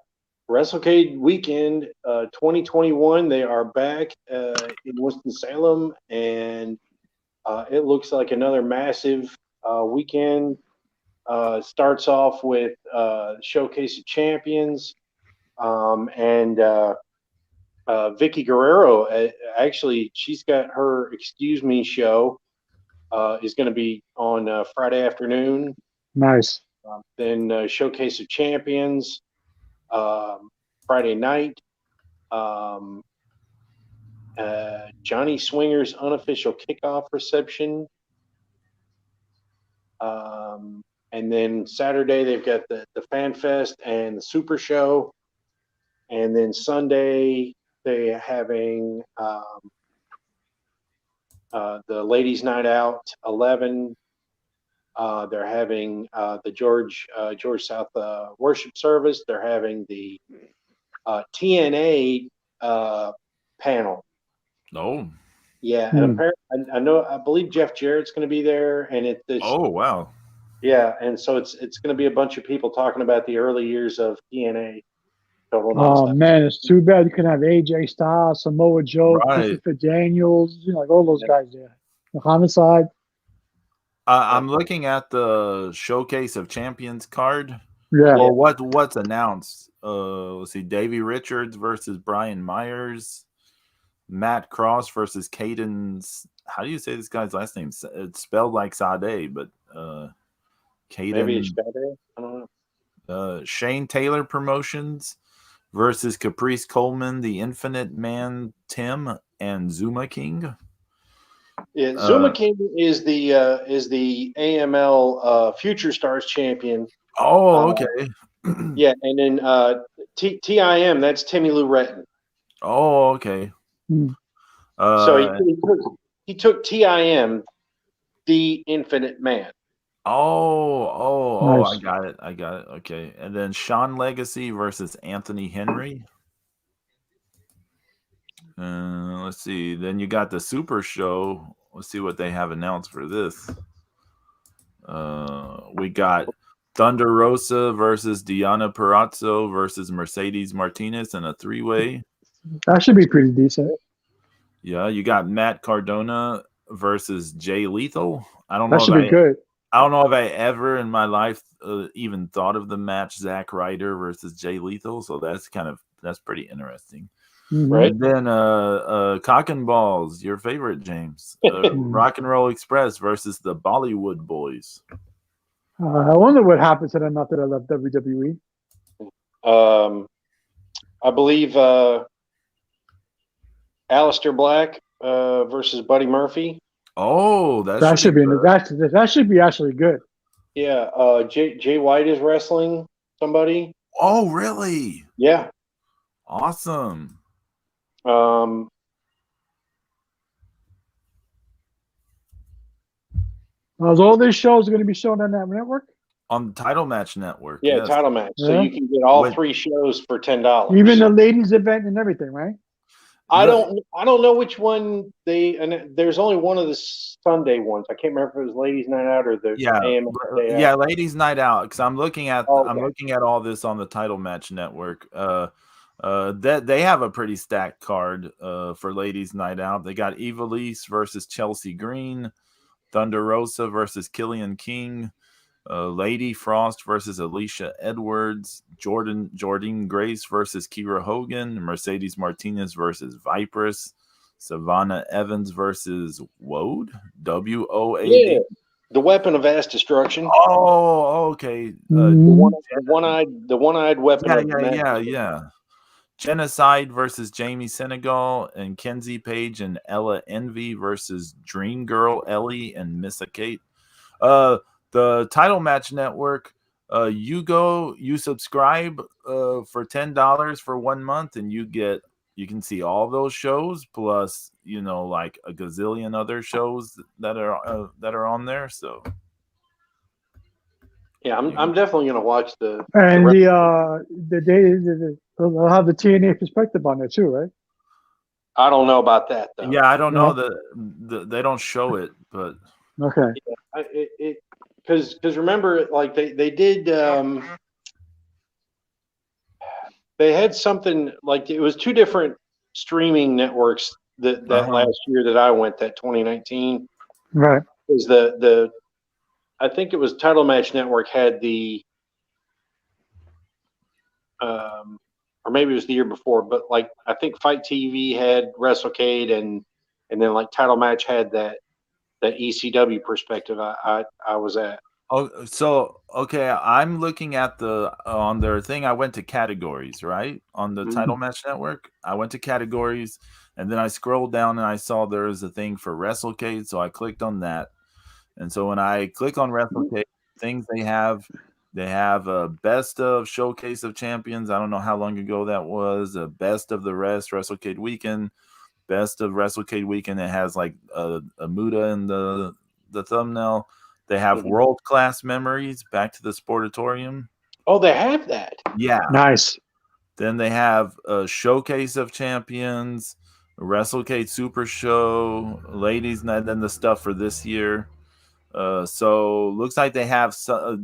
WrestleCade weekend 2021. They are back in Winston-Salem, and it looks like another massive weekend. Starts off with Showcase of Champions, and Vicky Guerrero, actually, she's got her Excuse Me show. Is going to be on Friday afternoon. Nice. Then Showcase of Champions Friday night. Johnny Swinger's unofficial kickoff reception. And then Saturday they've got the Fan Fest and the Super Show. And then Sunday they're having the Ladies Night Out 11. They're having the George South worship service. They're having the TNA panel. Oh. Yeah, and apparently, I believe Jeff Jarrett's going to be there, and it's oh wow, yeah, and so it's going to be a bunch of people talking about the early years of TNA. Oh man, it's too bad you couldn't have AJ Styles, Samoa Joe, Christopher Daniels, like all those guys there. The Homicide. I'm looking at the Showcase of Champions card. Yeah. Well, what's announced? Let's see, Davey Richards versus Brian Myers. Matt Cross versus Caden's. How do you say this guy's last name? It's spelled like Sade, but Caden. Maybe it's Sade. I don't know. Shane Taylor Promotions versus Caprice Coleman, the Infinite Man, Tim, and Zuma King. Yeah, Zuma King is the AML Future Stars champion. Oh, okay. Yeah, and then TIM, that's Timmy Lou Retton. Oh, okay. So he took TIM, the Infinite Man. Oh, nice. I got it. Okay. And then Sean Legacy versus Anthony Henry. Let's see. Then you got the Super Show. Let's see what they have announced for this. We got Thunder Rosa versus Diana Perazzo versus Mercedes Martinez in a 3-way. That should be pretty decent. Yeah, you got Matt Cardona versus Jay Lethal. I don't know. That should be good. I don't know if I ever in my life even thought of the match Zack Ryder versus Jay Lethal. So that's pretty interesting. Right. And then Cock and Balls, your favorite, James. Rock and Roll Express versus the Bollywood Boys. I wonder what happened to them after they left WWE. I believe Aleister Black versus Buddy Murphy. Oh, that should be actually good. Yeah, Jay White is wrestling somebody. Oh, really? Yeah. Awesome. All these shows are going to be shown on that network? On the Title Match Network. Yeah, yes. Title Match. So you can get all 3 shows for $10. Even the ladies event and everything, right? I don't know which one there's only one of the Sunday ones. I can't remember if it was Ladies Night Out or the Ladies Night Out, because I'm looking at all this on the Title Match Network. That they have a pretty stacked card for Ladies Night Out. They got Evilise versus Chelsea Green, Thunder Rosa versus Killian King, Lady Frost versus Alicia Edwards, Jordynne Grace versus Kira Hogan, Mercedes Martinez versus Vipress, Savannah Evans versus Woad, WOAD. Yeah, the Weapon of Vast Destruction. Oh, okay. The one-eyed weapon. Yeah. Genocide versus Jamie Senegal, and Kenzie Page and Ella Envy versus Dream Girl Ellie and Missa Kate. The Title Match Network, you subscribe for $10 for 1 month, and you can see all those shows plus like a gazillion other shows that are on there. So yeah, I'm definitely gonna watch the they'll have the TNA perspective on there too, right? I don't know about that though. Yeah, I don't know they don't show it, but okay. Yeah, because remember, like they did, they had something like it was 2 different streaming networks that last year that I went, that 2019. Right. Is I think it was Title Match Network had the or maybe it was the year before, but like I think Fight TV had WrestleCade, and then like Title Match had that ECW perspective. I was at. Oh, so okay, I'm looking at the on their thing. I went to categories, right? On the Title Match Network. I went to categories, and then I scrolled down and I saw there was a thing for WrestleCade, so I clicked on that. And so when I click on WrestleCade, things they have a best of Showcase of Champions. I don't know how long ago that was. A best of the rest WrestleCade weekend, best of WrestleCade weekend. It has like a Muda in the thumbnail. They have world class memories, back to the Sportatorium. Oh, they have that. Yeah, nice. Then they have a Showcase of Champions, WrestleCade Super Show, Ladies Night, then the stuff for this year. So looks like they have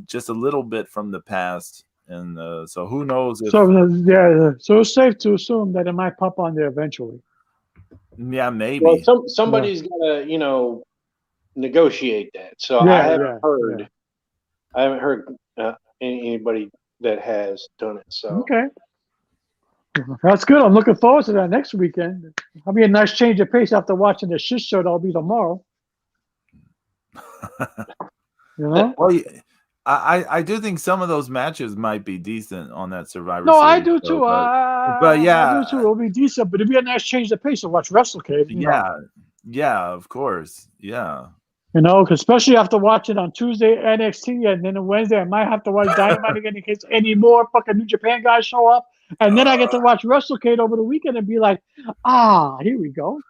just a little bit from the past, and so who knows if. So it's safe to assume that it might pop on there eventually. Yeah, maybe. Well, somebody's got to negotiate that. So I haven't heard. I haven't heard anybody that has done it. So okay, that's good. I'm looking forward to that next weekend. I'll be a nice change of pace after watching the shit show that'll be tomorrow. Well, I do think some of those matches might be decent on that Survivor Series. No, I do show, too. But yeah, I do too. It'll be decent, but it'll be a nice change of pace to watch WrestleCade. Yeah, of course, yeah. Especially after watching on Tuesday NXT, and then on Wednesday I might have to watch Dynamite again in case any more fucking New Japan guys show up, and then I get to watch WrestleCade over the weekend and be like, here we go,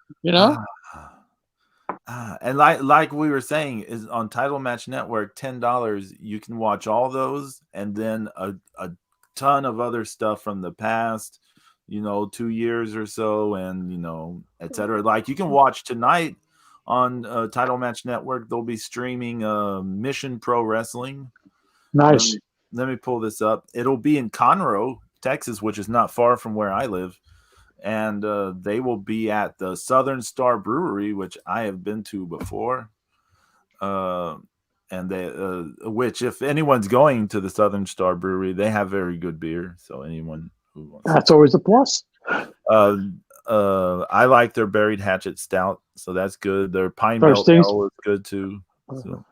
And like we were saying, is on Title Match Network, $10 you can watch all those, and then a ton of other stuff from the past, 2 years or so, and etc. Like you can watch tonight on Title Match Network. They'll be streaming Mission Pro Wrestling. Nice. Let me pull this up. It'll be in Conroe, Texas, which is not far from where I live. And they will be at the Southern Star Brewery, which I have been to before. And they, which if anyone's going to the Southern Star Brewery, they have very good beer. So anyone who wants, that's always a plus. I like their Buried Hatchet Stout, so that's good. Their Pine Belt Ale is good too. So.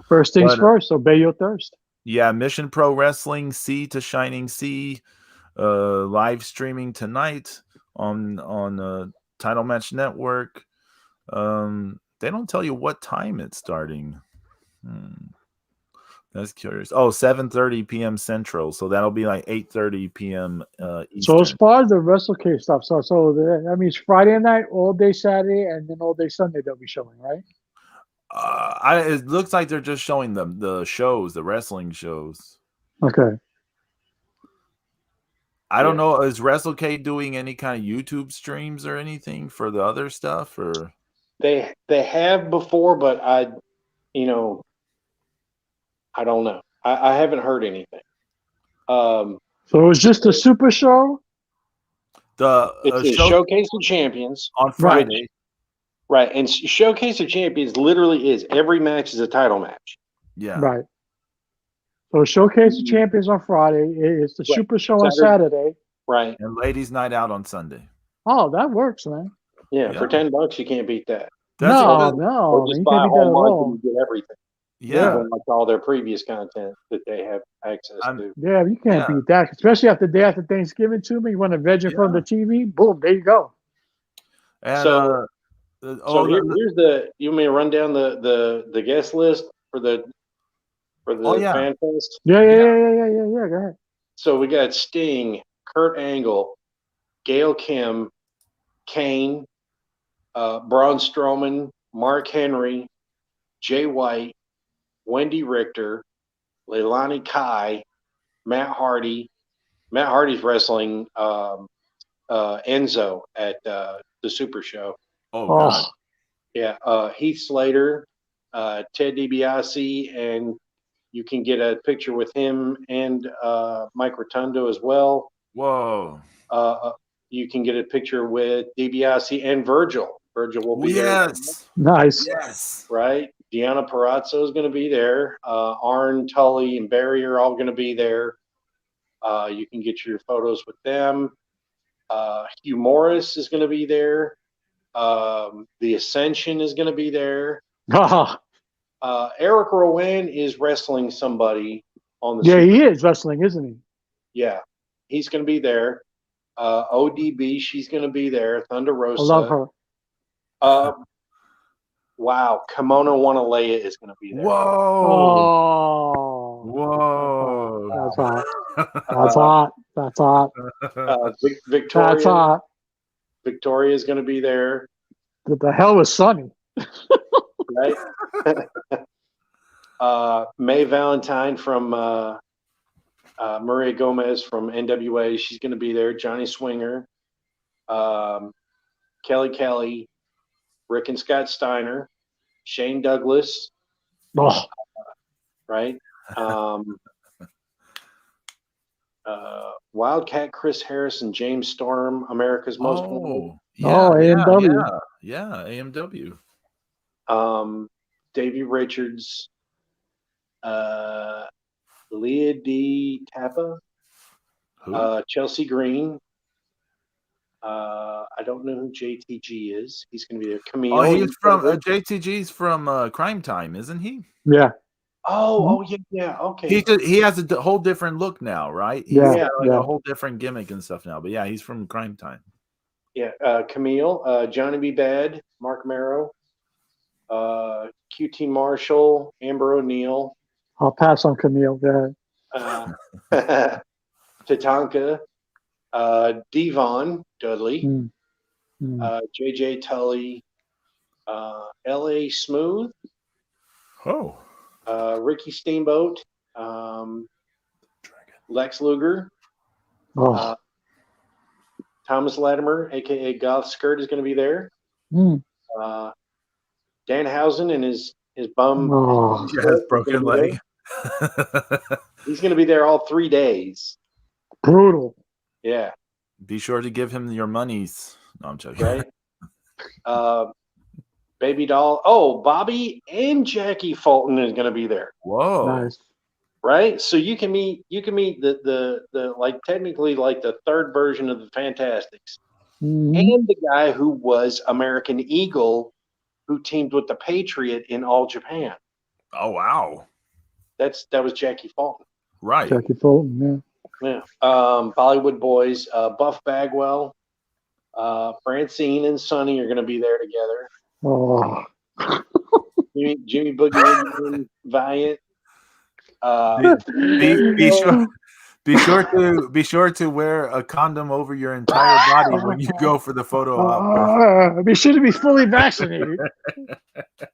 First things first, obey your thirst. Yeah, Mission Pro Wrestling, Sea to Shining Sea. Live streaming tonight on Title Match Network. They don't tell you what time it's starting. That's curious. 7:30 p.m. Central, so that'll be like 8:30 p.m. Eastern. So as far as the WrestleCade stuff, so that means Friday night, all day Saturday, and then all day Sunday they'll be showing, right? It looks like they're just showing them the shows, the wrestling shows. Okay. I don't know. Is WrestleCade doing any kind of YouTube streams or anything for the other stuff? Or they have before, but I don't know. I haven't heard anything. So it was just a super show. It's a Showcase of Champions on Friday, right? And Showcase of Champions literally is every match is a title match. Yeah, right. So Showcase of Champions on Friday. It's the Super Show on Saturday. Right. And Ladies Night Out on Sunday. Oh, that works, man. Yeah, for $10 you can't beat that. No, or just buy a whole month and you get everything. Yeah. Like all their previous content that they have access to. Yeah, you can't beat that. Especially after the day after Thanksgiving too. You want to veg in front of the TV, boom, there you go. And so here's the you want me to run down the guest list for the fan fest? Yeah. Go ahead. So we got Sting, Kurt Angle, Gail Kim, Kane, Braun Strowman, Mark Henry, Jay White, Wendy Richter, Leilani Kai, Matt Hardy. Matt Hardy's wrestling Enzo at the Super Show. Oh, God. Yeah. Heath Slater, Ted DiBiase, and you can get a picture with him and Mike Rotundo as well. Whoa. You can get a picture with DiBiase and Virgil. Virgil will be there. Nice. Yes. Right? Deanna Parazzo is going to be there. Arn, Tully, and Barry are all going to be there. You can get your photos with them. Hugh Morris is going to be there. The Ascension is going to be there. Eric Rowan is wrestling somebody on the. Yeah, he is wrestling, isn't he? Yeah, he's going to be there. ODB, she's going to be there. Thunder Rosa. I love her. Wow, Kimono Wanalea is going to be there. Whoa! Whoa! That's hot. That's hot. Victoria. That's hot. Victoria is going to be there. The hell was Sunny? Right. May Valentine from Maria Gomez from NWA. She's going to be there. Johnny Swinger. Kelly. Rick and Scott Steiner. Shane Douglas. Right. Wildcat Chris Harris and James Storm, America's Most Wanted. AMW. Yeah, AMW. Davey Richards, Leah D. Tappa, Chelsea Green. I don't know who JTG is. He's going to be a Camille. Oh, he's from JTG's from Crime Time, isn't he? Yeah. Yeah. Okay. He has a whole different look now, right? He's got a whole different gimmick and stuff now. But yeah, he's from Crime Time. Yeah, Camille, Johnny B. Bad, Mark Marrow, QT Marshall, Amber O'Neill. I'll pass on Camille. Go ahead. Tatanka, Devon Dudley, JJ Tully, L.A. Smooth. Oh. Ricky Steamboat, Lex Luger, Thomas Latimer, aka Goth Skirt, is going to be there. Danhausen and his bum, his broken leg. He's going to be there all 3 days. Brutal. Yeah. Be sure to give him your monies. No, I'm joking. Right. Baby Doll. Oh, Bobby and Jackie Fulton is going to be there. Whoa. Nice. Right? So you can meet the like technically like the third version of the Fantastics. And the guy who was American Eagle who teamed with the Patriot in All Japan. Oh wow. That was Jackie Fulton. Right. Jackie Fulton, yeah. Bollywood Boys, Buff Bagwell, Francine and Sonny are going to be there together. Oh. Jimmy Boogie Valiant. Be sure to wear a condom over your entire body when you go for the photo op. Be sure to be fully vaccinated.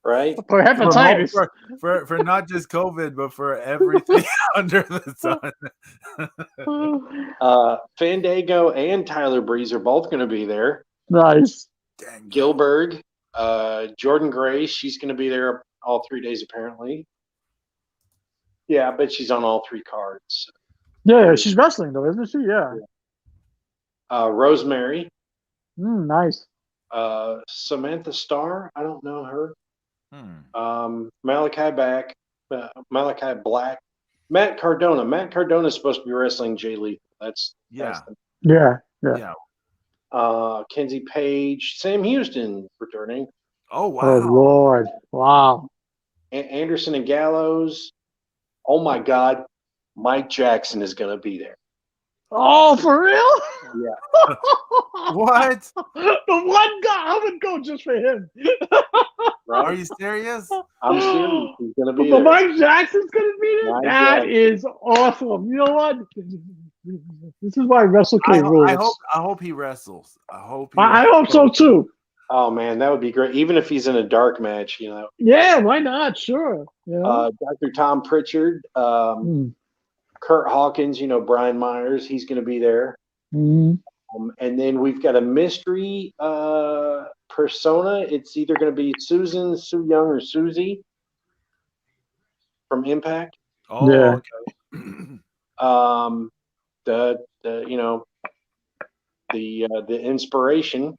Right? For hepatitis. For not just COVID, but for everything under the sun. Fandango and Tyler Breeze are both going to be there. Nice. Dang. Gilbert. Jordan Gray, she's going to be there all 3 days apparently. Yeah, I bet she's on all 3 cards. Yeah, she's wrestling though, isn't she? Yeah. Rosemary. Nice. Samantha Starr, I don't know her. Malachi Black. Matt Cardona. Matt Cardona is supposed to be wrestling Jay Lethal. Yeah. Kenzie Page, Sam Houston returning. Oh wow! Oh Lord! Wow. Anderson and Gallows. Oh my God! Mike Jackson is going to be there. Oh, for real? Yeah. What? The one guy I would go just for him. Right? Are you serious? I'm serious. He's going to be there. there. Mike Jackson's going to be there. That is awesome. You know what? This is why WrestleCade rules. I hope he wrestles. I hope so too. Oh man, that would be great. Even if he's in a dark match, you know. Yeah, why not? Sure. Yeah. Dr. Tom Pritchard, Kurt Hawkins, you know, Brian Myers, he's going to be there. And then we've got a mystery persona. It's either going to be Susan, Sue Young, or Susie from Impact. Oh, yeah. Okay. The inspiration,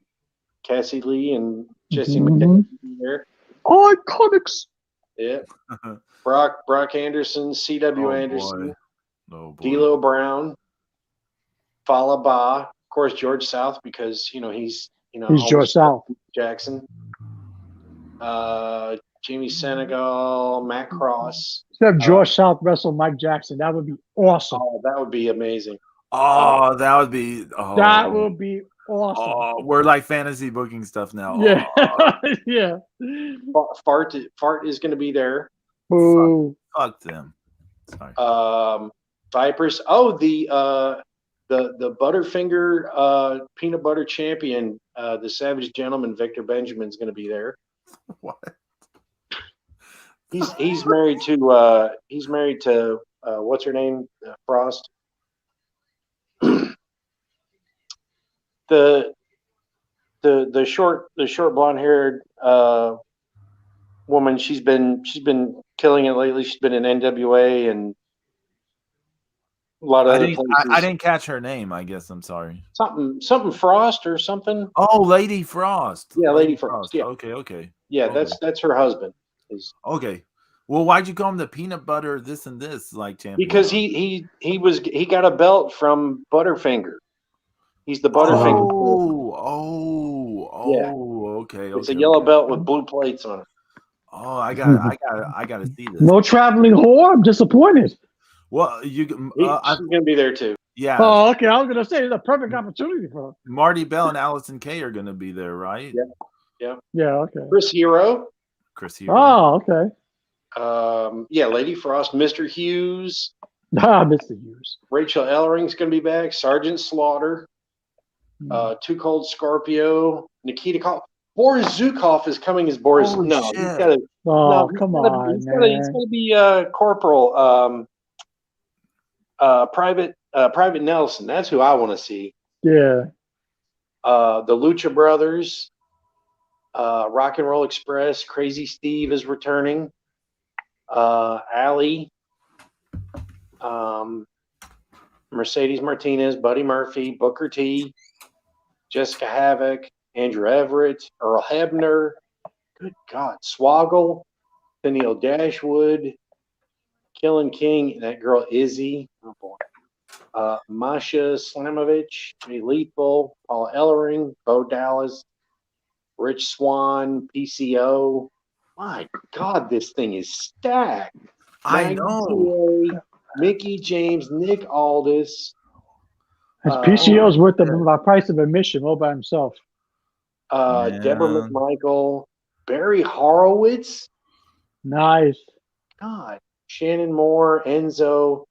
Cassie Lee and Jesse McKay there. Iconics. Yeah. Brock Anderson, C.W. Anderson, D'Lo Brown, followed by, of course, George South, because he's George South. Jackson. Jimmy Senegal, Matt Cross. Instead of George South wrestle Mike Jackson, that would be awesome. Oh, that would be amazing. Oh, that would be. Oh, that would be awesome. Oh, we're like fantasy booking stuff now. Yeah, Oh. yeah. Fart is going to be there. Boo. Fuck them. Sorry. Vipers. Oh, the Butterfinger peanut butter champion, the Savage Gentleman Victor Benjamin's going to be there. What? He's married to what's her name? Frost. the short blonde haired woman. She's been killing it lately. She's been in NWA and a lot of other places. I didn't catch her name. I guess I'm sorry. Something Frost or something. Oh, Lady Frost. Yeah, Lady Frost. Yeah. Okay. Yeah, okay. That's her husband. Okay. Well, why'd you call him the peanut butter this and this like champion? Because he got a belt from Butterfinger. He's the Butterfinger. Yeah. Okay. It's a yellow belt with blue plates on it. Oh, I got to see this. No traveling whore. I'm disappointed. Well, she's gonna be there too. Yeah. Oh, okay. I was gonna say it's a perfect opportunity for her. Marty Bell and Allison Kay are gonna be there, right? Yeah. Okay. Chris Hero. Oh, okay. Yeah, Lady Frost, Mr. Hughes. Mr. Hughes. Rachel Ellering's gonna be back. Sergeant Slaughter. Too Cold Scorpio. Nikita Koloff. Boris Zukov is coming as Boris. Holy no, shit. he's gotta. Oh, no, come on, he's man. gonna be Corporal. Private Nelson. That's who I want to see. Yeah. The Lucha Brothers. Rock and Roll Express. Crazy Steve is returning. Allie. Mercedes Martinez, Buddy Murphy, Booker T, Jessica Havoc, Andrew Everett, Earl Hebner, good God, Swoggle, Tennille Dashwood, Killing King, and that girl Izzy, oh boy, Masha Slamovich, Jay Lethal, Paula Ellering, Bo Dallas, Rich Swan, PCO. My God, this thing is stacked. I know. Mickey James, Nick Aldis. His PCO's worth the price of admission all by himself. Deborah McMichael, Barry Horowitz. Nice. God. Shannon Moore, Enzo,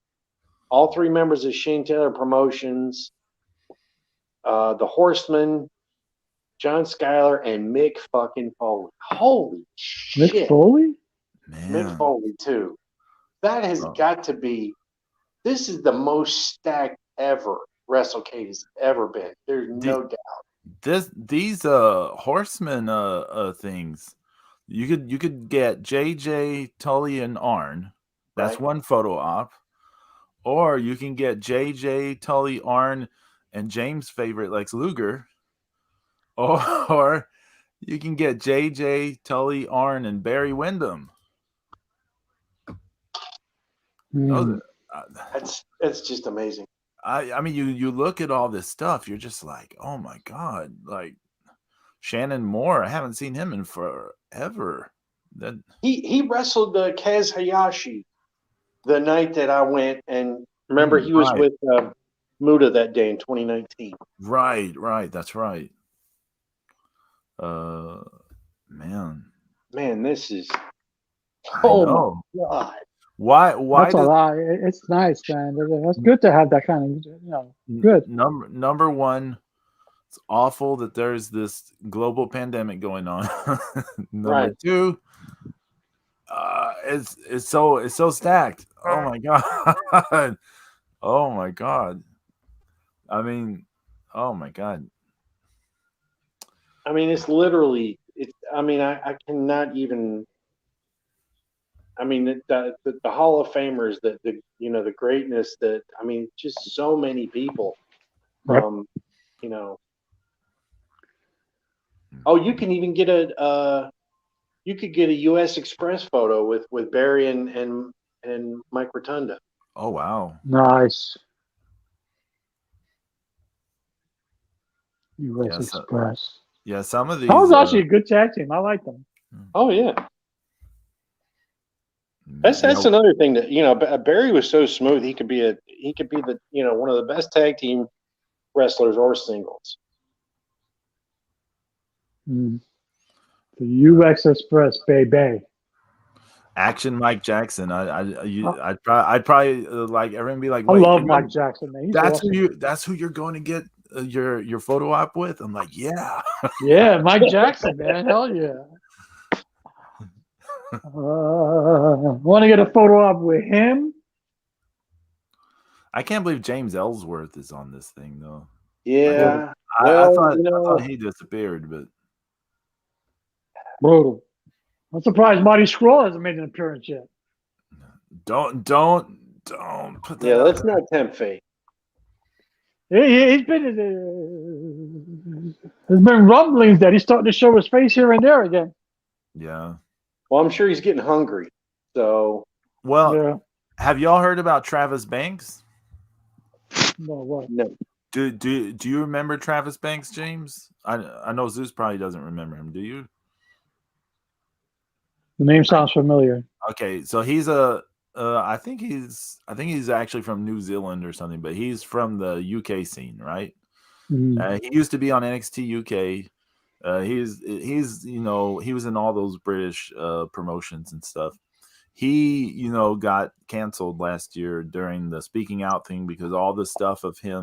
all three members of Shane Taylor Promotions. The Horseman, John Schuyler, and Mick fucking Foley. Holy shit. Mick Foley? Man. Mick Foley, too. That has got to be. This is the most stacked ever WrestleCade has ever been. There's no doubt. These horsemen things, you could get JJ, Tully, and Arn. That's one photo op. Or you can get JJ, Tully, Arn, and James' favorite Lex Luger. Or you can get JJ, Tully, Arn, and Barry Windham. That's just amazing. I mean, you look at all this stuff, you're just like, oh my God, like Shannon Moore. I haven't seen him in forever. He wrestled Kaz Hayashi the night that I went, and remember he was with Muda that day in 2019. Right, that's right. Man, this is. Oh my God. Why? That's a lot. It's nice, man. That's good to have that kind of, good. Number one, it's awful that there's this global pandemic going on. Number two, it's so stacked. Oh my God. Oh my God. I mean, oh my God. I mean, it's literally. I cannot even. I mean, the Hall of Famers, the greatness that, just so many people from, Oh, you can even get you could get a U.S. Express photo with Barry and Mike Rotunda. Oh, wow. Nice. U.S. Express. Yeah, some of these. That was actually a good tag team. I like them. Oh yeah. That's another thing that Barry was so smooth. He could be the one of the best tag team wrestlers or singles. The UX Express, baby. Action Mike Jackson. I'd probably like everyone be like, I love Mike Jackson, man. He's that's awesome. that's who you're going to get your photo op with. I'm like, yeah. Yeah, Mike Jackson, man. Hell yeah. Want to get a photo op with him? I can't believe James Ellsworth is on this thing though. Yeah. I thought he disappeared, but brutal. I'm surprised Marty Scurll hasn't made an appearance yet. Don't put that. Yeah, let's not tempt fate. He's been. There's been rumblings that he's starting to show his face here and there again. Yeah. Well, I'm sure he's getting hungry. So. Well, yeah. Have y'all heard about Travis Banks? No, what? No. Do you remember Travis Banks, James? I know Zeus probably doesn't remember him. Do you? The name sounds familiar. Okay, so he's I think he's actually from New Zealand or something, but he's from the UK scene, right? Mm-hmm. He used to be on NXT UK. He's he was in all those British promotions and stuff. He got canceled last year during the speaking out thing because all the stuff of him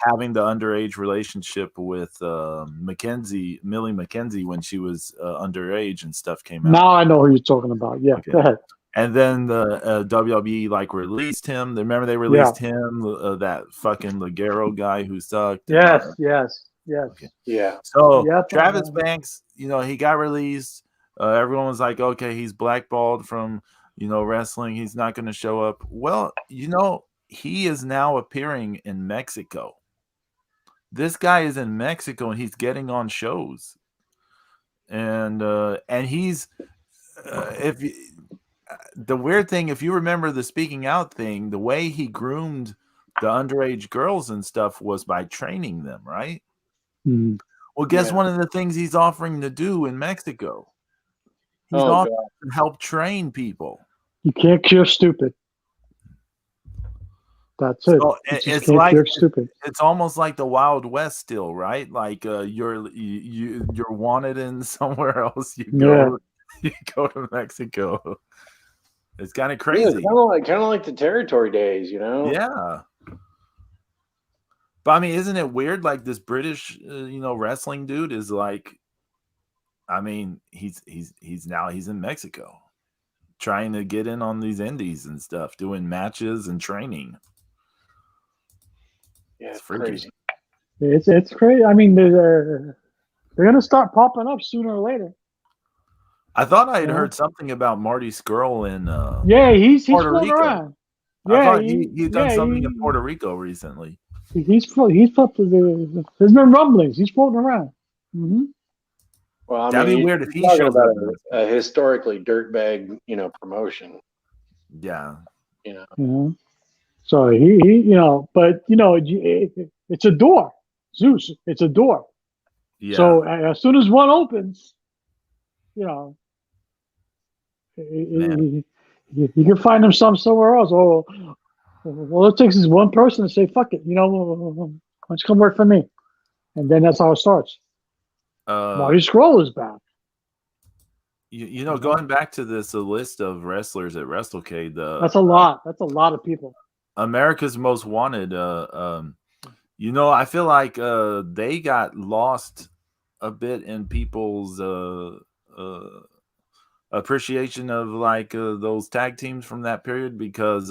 having the underage relationship with Millie McKenzie when she was underage and stuff came out. Now I know who you're talking about. Yeah, okay. Go ahead. And then the WWE released him. Remember they released him, that fucking Ligero guy who sucked. Yes. Okay. Yeah. So Travis Banks, he got released. Everyone was like, okay, he's blackballed from, wrestling. He's not going to show up. Well, he is now appearing in Mexico. This guy is in Mexico and he's getting on shows. And he's, the weird thing, if you remember the speaking out thing, the way he groomed the underage girls and stuff was by training them, right? Mm-hmm. Well, guess one of the things he's offering to do in Mexico. He's offering to help train people. You can't cure stupid. That's it. So it's like stupid. It's almost like the Wild West still, right? Like you're wanted in somewhere else. You go to Mexico. It's kind of crazy. Yeah, kind of like the territory days, Yeah. But I mean, isn't it weird? Like this British, wrestling dude is like, I mean, he's in Mexico, trying to get in on these indies and stuff, doing matches and training. Yeah, it's crazy. It's crazy. I mean, they're gonna start popping up sooner or later. I thought I had heard something about Marty Scurll in he's Puerto floating Rico. around. I thought he'd done something in Puerto Rico recently. There's been rumblings. He's floating around. Mm-hmm. Well, that'd be weird if he shows about a historically dirtbag, promotion. Yeah. So he but it's a door, Zeus. It's a door. Yeah. So as soon as one opens, you can find him somewhere else. Well, it takes is one person to say, "Fuck it," why don't you come work for me? And then that's how it starts. Marty Scurll is back. Going back to this list of wrestlers at WrestleCade, that's a lot. That's a lot of people. America's Most Wanted. I feel like they got lost a bit in people's appreciation of those tag teams from that period because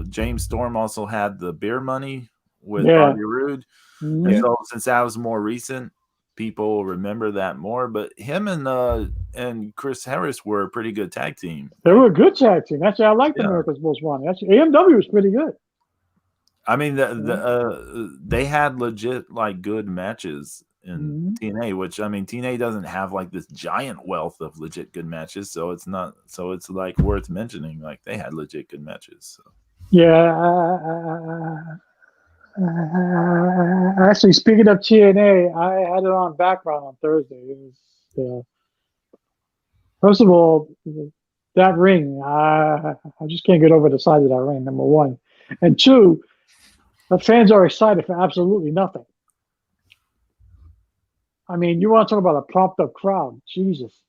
James Storm also had the beer money with Bobby Roode. Mm-hmm. And so since that was more recent, people remember that more. But him and Chris Harris were a pretty good tag team. They were a good tag team. Actually, I liked America's Most Wanted. Actually, AMW was pretty good. I mean, they had legit good matches in TNA, which I mean, TNA doesn't have this giant wealth of legit good matches, so it's not. So it's worth mentioning. They had legit good matches. So. Yeah, Actually, speaking of TNA, I had it on background on Thursday. It was, first of all, that ring, I just can't get over the size of that ring, number one. And two, the fans are excited for absolutely nothing. I mean, you want to talk about a propped up crowd. Jesus.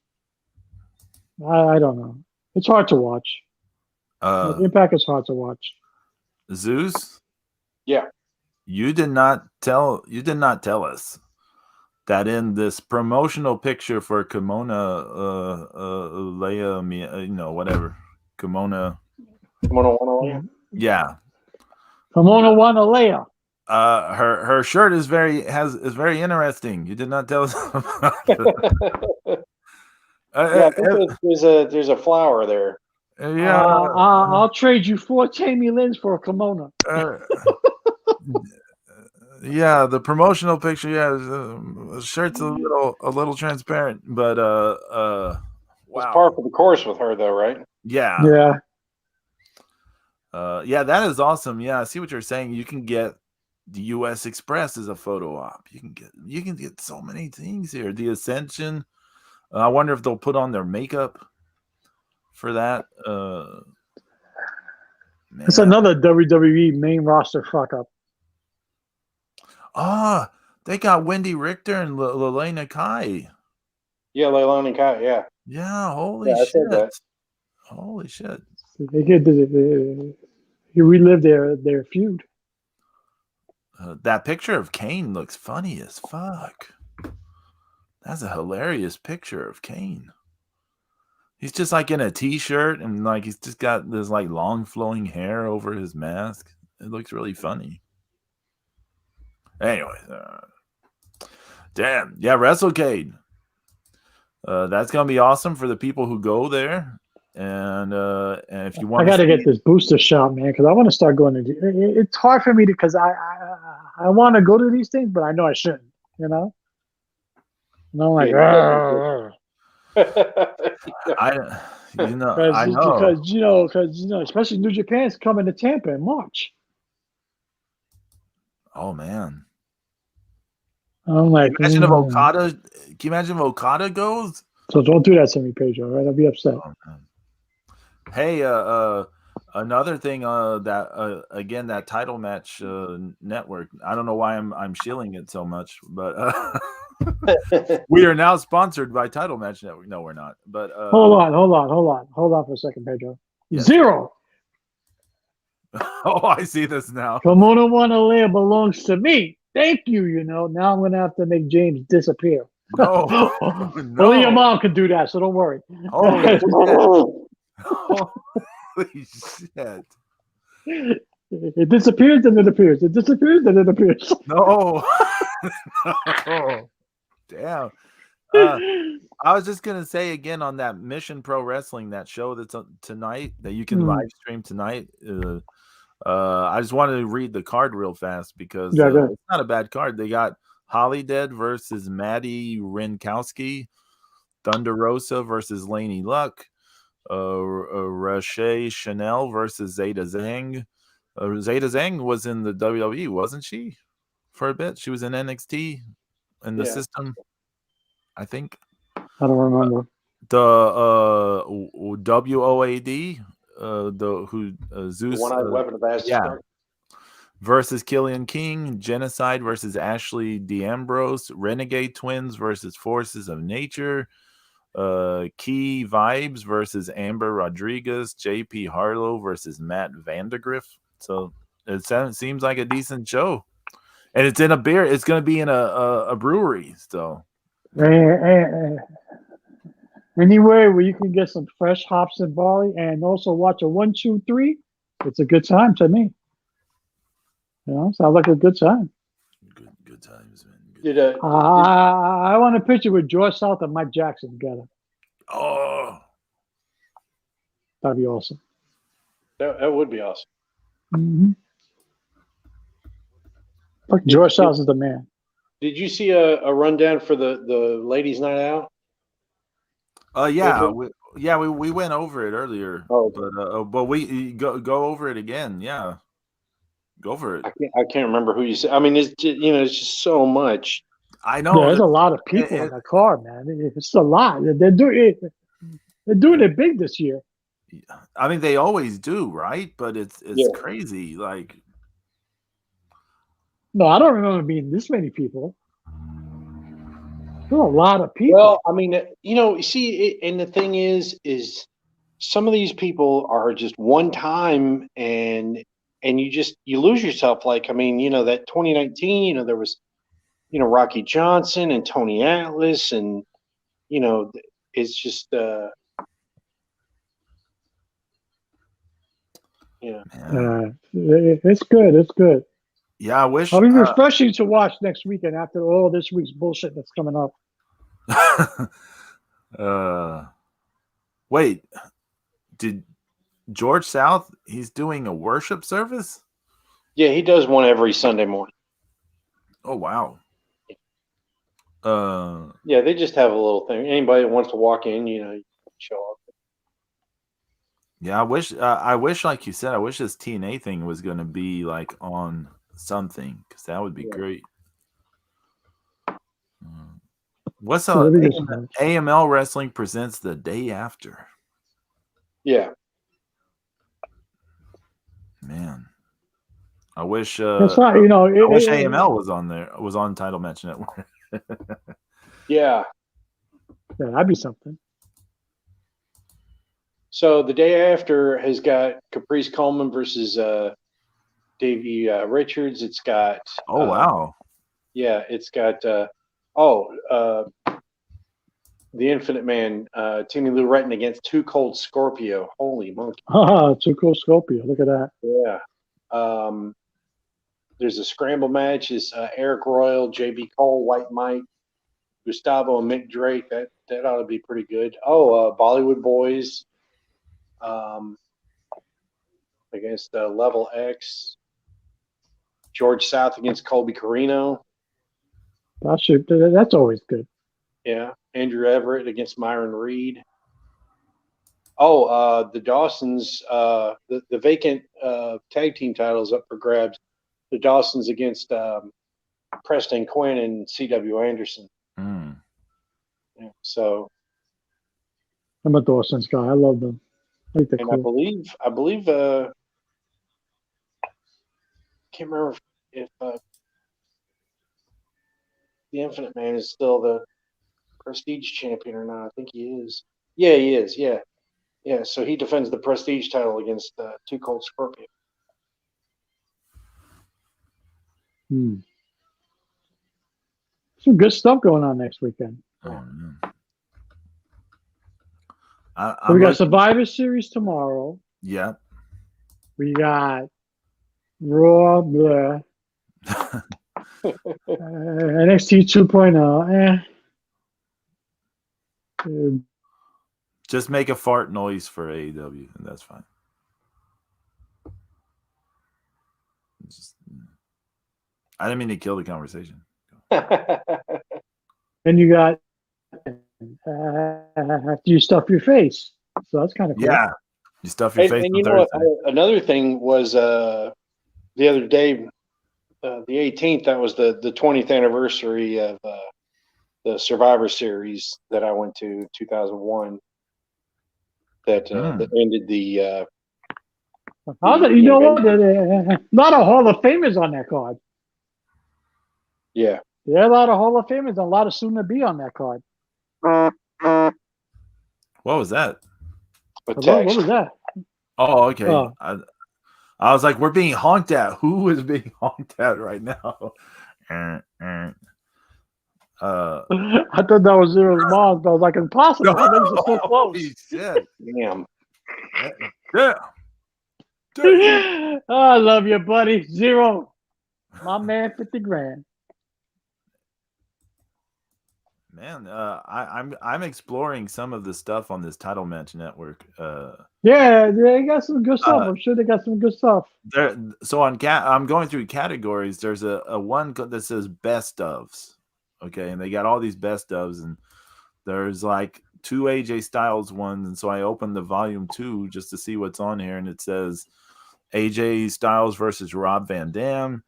I don't know. It's hard to watch. Impact is hard to watch. Zeus? Yeah. You did not tell us that in this promotional picture for Kimona Leia, whatever. Kimona 101. Yeah. Kimona Wanalea. Her shirt is very interesting. You did not tell us about it. I think there's a flower there. Yeah. I'll trade you 4 Tammy Lynn's for a kimono. Yeah, the promotional picture. Yeah, the shirt's a little transparent, but wow. It's par for the course with her, though, right? Yeah. Yeah, that is awesome. Yeah, I see what you're saying. You can get the U.S. Express as a photo op. You can get so many things here. The Ascension. I wonder if they'll put on their makeup for that. It's another WWE main roster fuck up. They got Wendy Richter and Lelena Kai. Yeah, Lelena Kai. Yeah. Yeah. Holy shit. Holy shit. They get he relived their feud. That picture of Kane looks funny as fuck. That's a hilarious picture of Kane. He's just like in a t-shirt and like he's just got this like long flowing hair over his mask. It looks really funny. Anyway, damn. Yeah, WrestleCade. That's gonna be awesome for the people who go there. And if you want, I got to get this booster shot, man, because I want to start going to. It's hard for me because I want to go to these things, but I know I shouldn't. And I'm like, I know because especially New Japan's coming to Tampa in March. Oh man. I'm like, can you imagine if Okada goes? So don't do that to me, Pedro. All right, I'll be upset. Oh, hey, another thing that again, that title match network. I don't know why I'm shilling it so much, but we are now sponsored by Title Match Network. No, we're not. But hold on for a second, Pedro. Yes. 0. Oh, I see this now. Kimona Wanalea belongs to me. Thank you. Now I'm gonna have to make James disappear. No, only your mom can do that, so don't worry. Holy shit! It disappears, then it appears. It disappears, then it appears. No. No. Damn. I was just gonna say again on that Mission Pro Wrestling, that show that's tonight that you can live stream tonight. I just wanted to read the card real fast because it's not a bad card. They got Hollydead versus Maddie Rinkowski, Thunder Rosa versus Laney Luck, Rache Chanel versus Zeta Zhang. Zeta Zhang was in the WWE, wasn't she? For a bit, she was in NXT in the system, I think. I don't remember. The WOAD, Zeus, one-eyed weapon of Asgard. Versus Killian King, Genocide versus Ashley D'Ambrose, Renegade Twins versus Forces of Nature, Key Vibes versus Amber Rodriguez, JP Harlow versus Matt Vandergriff. So it seems like a decent show, and it's in a beer. It's going to be in a brewery. So anywhere where you can get some fresh hops and barley, and also watch a 1, 2, 3, it's a good time to me. Sounds like a good time. Good times, man. I want a picture with George South and Mike Jackson together. Oh, that'd be awesome. That would be awesome. Mm-hmm. Look, George South is the man. Did you see a rundown for the ladies' night out? We went over it earlier. But we go over it again. Yeah. Go for it. I can't remember who you said. I mean, it's just, it's just so much. I know. Yeah, there's a lot of people on the card, man. It's a lot. They're doing it big this year. I mean, they always do, right? But it's crazy. Like, no, I don't remember being this many people. There's a lot of people. Well, I mean, you see, and the thing is some of these people are just one time, and you lose yourself. Like, I mean, that 2019, there was, Rocky Johnson and Tony Atlas, and it's just, it's good. It's good. Yeah, I wish. I'll be refreshing to watch next weekend after all this week's bullshit that's coming up. Wait, did George South? He's doing a worship service. Yeah, he does one every Sunday morning. Oh wow. Yeah, they just have a little thing. Anybody that wants to walk in, you show up. Yeah, I wish, like you said, I wish this TNA thing was going to be like on something, because that would be great. What's up? AML Wrestling presents the day after. Yeah. Man, I wish. It's not, I wish AML was on there. Was on Title Match Network. Yeah. Yeah, that'd be something. So the day after has got Caprice Coleman versus Davey Richards. It's got. Oh wow. Yeah, it's got. The Infinite Man, Timmy Lou Retton against Too Cold Scorpio. Holy monkey! Too Cold Scorpio. Look at that. Yeah. There's a scramble match. It's Eric Royal, JB Cole, White Mike, Gustavo, and Mick Drake. That ought to be pretty good. Bollywood Boys against Level X. George South against Colby Carino. That's always good. Yeah. Andrew Everett against Myron Reed. The Dawsons, the vacant tag team titles up for grabs. The Dawsons against Preston Quinn and C.W. Anderson. Yeah, so I'm a Dawson's guy. I love them. I think they're cool. I believe can't remember if the Infinite Man is still the Prestige champion or not. I think he is. Yeah, he is. Yeah. Yeah. So he defends the Prestige title against Too Cold Scorpio. Some good stuff going on next weekend. We got Survivor Series tomorrow. Yeah. We got Raw, blah. NXT 2.0. Just make a fart noise for AEW, and that's fine. I didn't mean to kill the conversation. And you got after you stuff your face, so that's kind of cool. Yeah, you stuff your face. And you know what? Another thing was the other day, the 18th. That was the 20th anniversary of the Survivor Series that I went to 2001. That ended the. You know what? A lot of Hall of Famers on that card. Yeah. There are a lot of Hall of Famers and a lot of soon to be on that card. What was that? What was that? Oh, okay. Oh. I was like, we're being honked at. Who is being honked at right now? I thought that was Zero's mom, but I was like, impossible. That makes it so close. Holy shit. Damn. Yeah. I love you, buddy. Zero. My man, 50 grand. Man, I'm exploring some of the stuff on this Title Match Network. Yeah, they got some good stuff. I'm sure they got some good stuff. So I'm going through categories. There's a one that says best ofs. Okay, and they got all these best ofs, and there's like 2 AJ Styles ones, and so I opened the volume 2 just to see what's on here, and it says AJ Styles versus Rob Van Dam.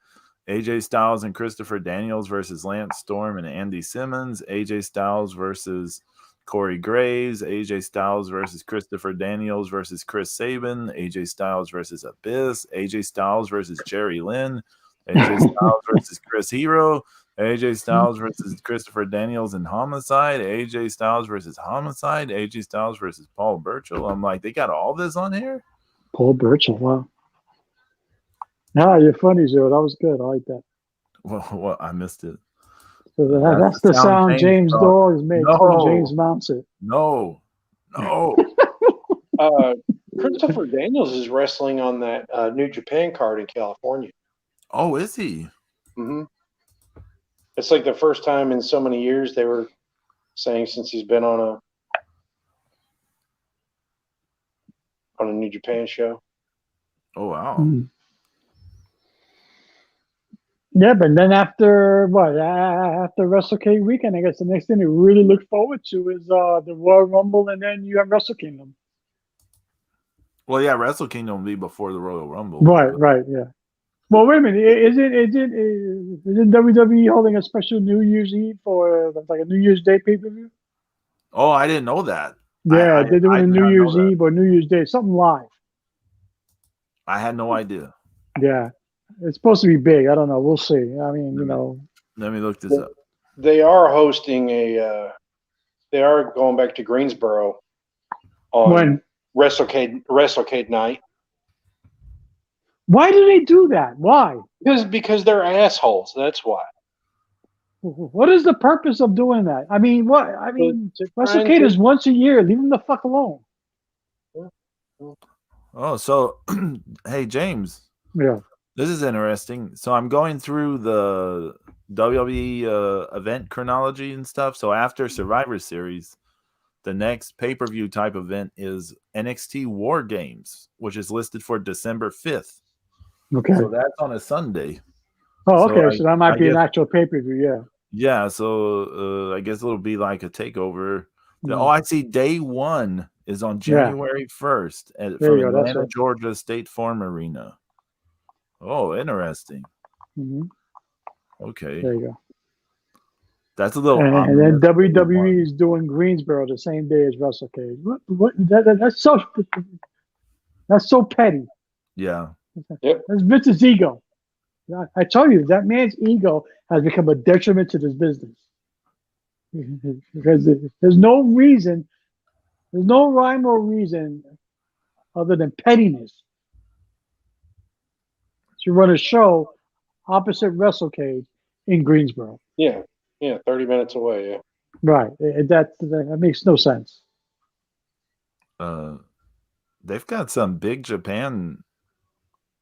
AJ Styles and Christopher Daniels versus Lance Storm and Andy Simmons. AJ Styles versus Corey Graves. AJ Styles versus Christopher Daniels versus Chris Sabin. AJ Styles versus Abyss. AJ Styles versus Jerry Lynn. AJ Styles versus Chris Hero. AJ Styles versus Christopher Daniels and Homicide. AJ Styles versus Homicide. AJ Styles versus Paul Burchill. I'm like, they got all this on here? Paul Burchill, wow. No, you're funny, Joe. That was good. I like that. Well, I missed it. So that's the sound James Dawes makes when James mounts it. No. Christopher Daniels is wrestling on that New Japan card in California. Oh, is he? Mm-hmm. It's like the first time in so many years, they were saying, since he's been on a New Japan show. Oh, wow. Mm. Yeah, but then after WrestleCade weekend, I guess the next thing we really look forward to is the Royal Rumble, and then you have Wrestle Kingdom. Well, yeah, Wrestle Kingdom will be before the Royal Rumble. Right, yeah. Well, wait a minute. Isn't WWE holding a special New Year's Eve for like a New Year's Day pay-per-view? Oh, I didn't know that. Yeah, they're doing a New Year's Eve or New Year's Day, something live. I had no idea. Yeah. It's supposed to be big. I don't know. We'll see. I mean, Let me look this up. They are hosting they are going back to Greensboro on WrestleCade night. Why do they do that? Why? Because they're assholes. That's why. What is the purpose of doing that? I mean, what? I mean, WrestleCade is once a year. Leave them the fuck alone. Oh, so hey, James. Yeah. This is interesting. So I'm going through the WWE event chronology and stuff. So after Survivor Series, the next pay-per-view type event is NXT War Games, which is listed for December 5th. Okay. So that's on a Sunday. Oh, okay. So that might be an actual pay-per-view, yeah. Yeah, so I guess it'll be like a takeover. Oh, I see. Day one is on January 1st from Atlanta, Georgia State Farm Arena. Oh, interesting. Mm-hmm. Okay. There you go. That's a little. And then WWE is doing Greensboro the same day as WrestleCade. That's so petty. Yeah. Yep. That's Vince's ego. I tell you, that man's ego has become a detriment to this business. Because there's no reason, there's no rhyme or reason other than pettiness to run a show opposite WrestleCade in Greensboro. Yeah, 30 minutes away, yeah. Right. That makes no sense. They've got some big Japan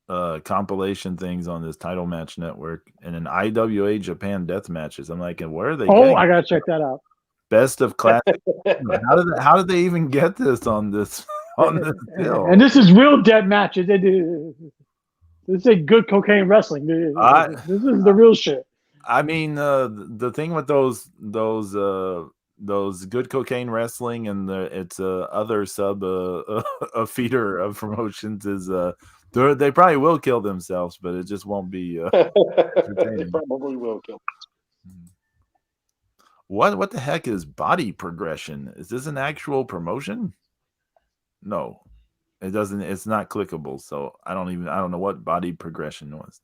compilation things on this Title Match Network and an IWA Japan death matches. I'm like, and where are they? Oh, I gotta check that out. Best of classic. How did they even get this on this deal? And this is real death matches. This is good cocaine wrestling. This is the real shit. I mean, the thing with those good cocaine wrestling and it's other sub a feeder of promotions is they probably will kill themselves, but it just won't be. They probably will kill. What the heck is body progression? Is this an actual promotion? No, it doesn't. It's not clickable, so I don't know what body progression was.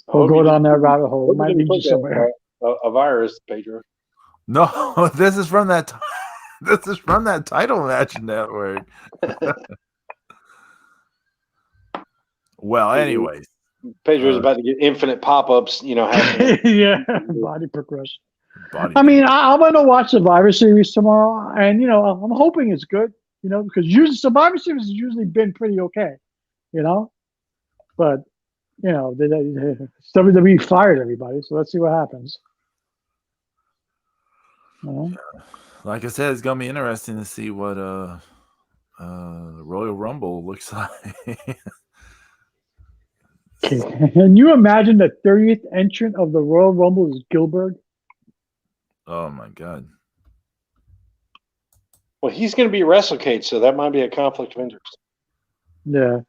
We'll go down that rabbit hole. It might lead you somewhere. A virus, Pedro. No, this is from that. This is from that Title Match Network. Well, anyways, Pedro's about to get infinite pop-ups. Happening. Yeah, body progression. I mean, I'm going to watch Survivor Series tomorrow, and I'm hoping it's good. Because usually Survivor Series has usually been pretty okay. But WWE fired everybody, so let's see what happens. Like I said, it's gonna be interesting to see what Royal Rumble looks like. Can you imagine the 30th entrant of the Royal Rumble is Gilbert? Oh my God! Well, he's going to be WrestleCade, so that might be a conflict of interest. Yeah.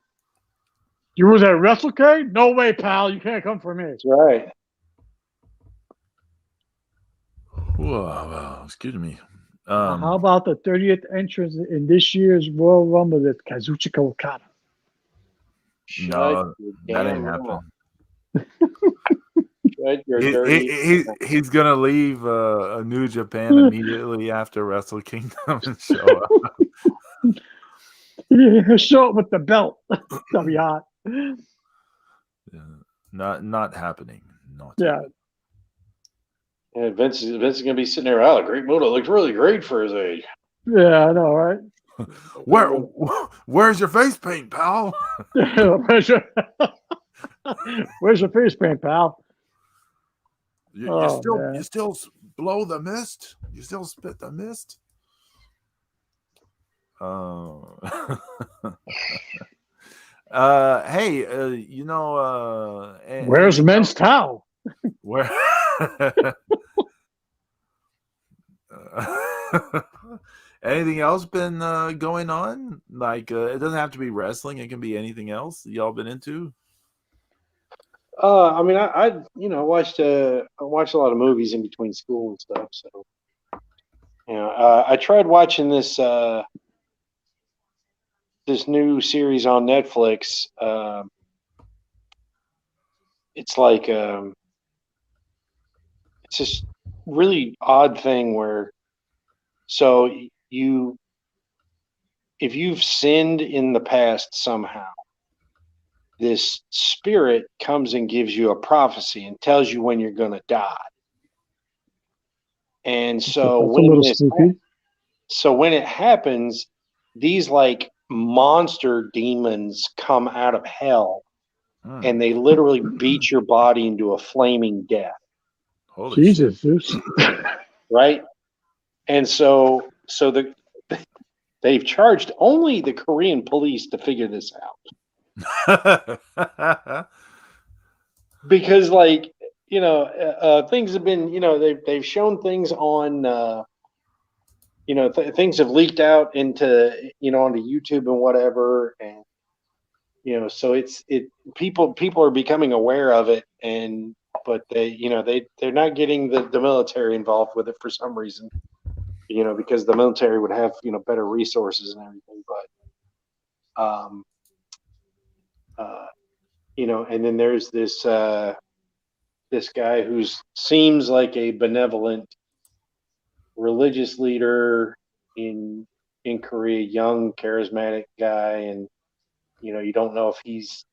You was at WrestleCade? No way, pal. You can't come for me. That's right. Whoa, excuse me. How about the 30th entrance in this year's Royal Rumble with Kazuchika Okada? No, that ain't happening. He's gonna leave New Japan immediately after Wrestle Kingdom and show up. He'll show up with the belt. That'll be hot. Not happening. Not happening. And Vince is gonna be sitting there. Oh, Great Muta looks really great for his age. Yeah, I know, right? Where's your face paint, pal? Where's your face paint, pal? You still blow the mist? You still spit the mist? Hey, where's men's towel? Where? Anything else been going on? Like, it doesn't have to be wrestling; it can be anything else y'all been into. I mean, I watched a lot of movies in between school and stuff. So, I tried watching this new series on Netflix. It's like it's this really odd thing where, so if you've sinned in the past somehow, this spirit comes and gives you a prophecy and tells you when you're going to die. And so when it happens, these like monster demons come out of hell and they literally beat your body into a flaming death. Holy Jesus. Right? And so they've charged only the Korean police to figure this out. Because things have been, they've shown things on, things have leaked out into, onto YouTube and whatever. And, so people are becoming aware of it, but they're not getting the military involved with it for some reason, because the military would have, better resources and everything. But, and then there's this guy who seems like a benevolent religious leader in Korea, young, charismatic guy, and you don't know if he's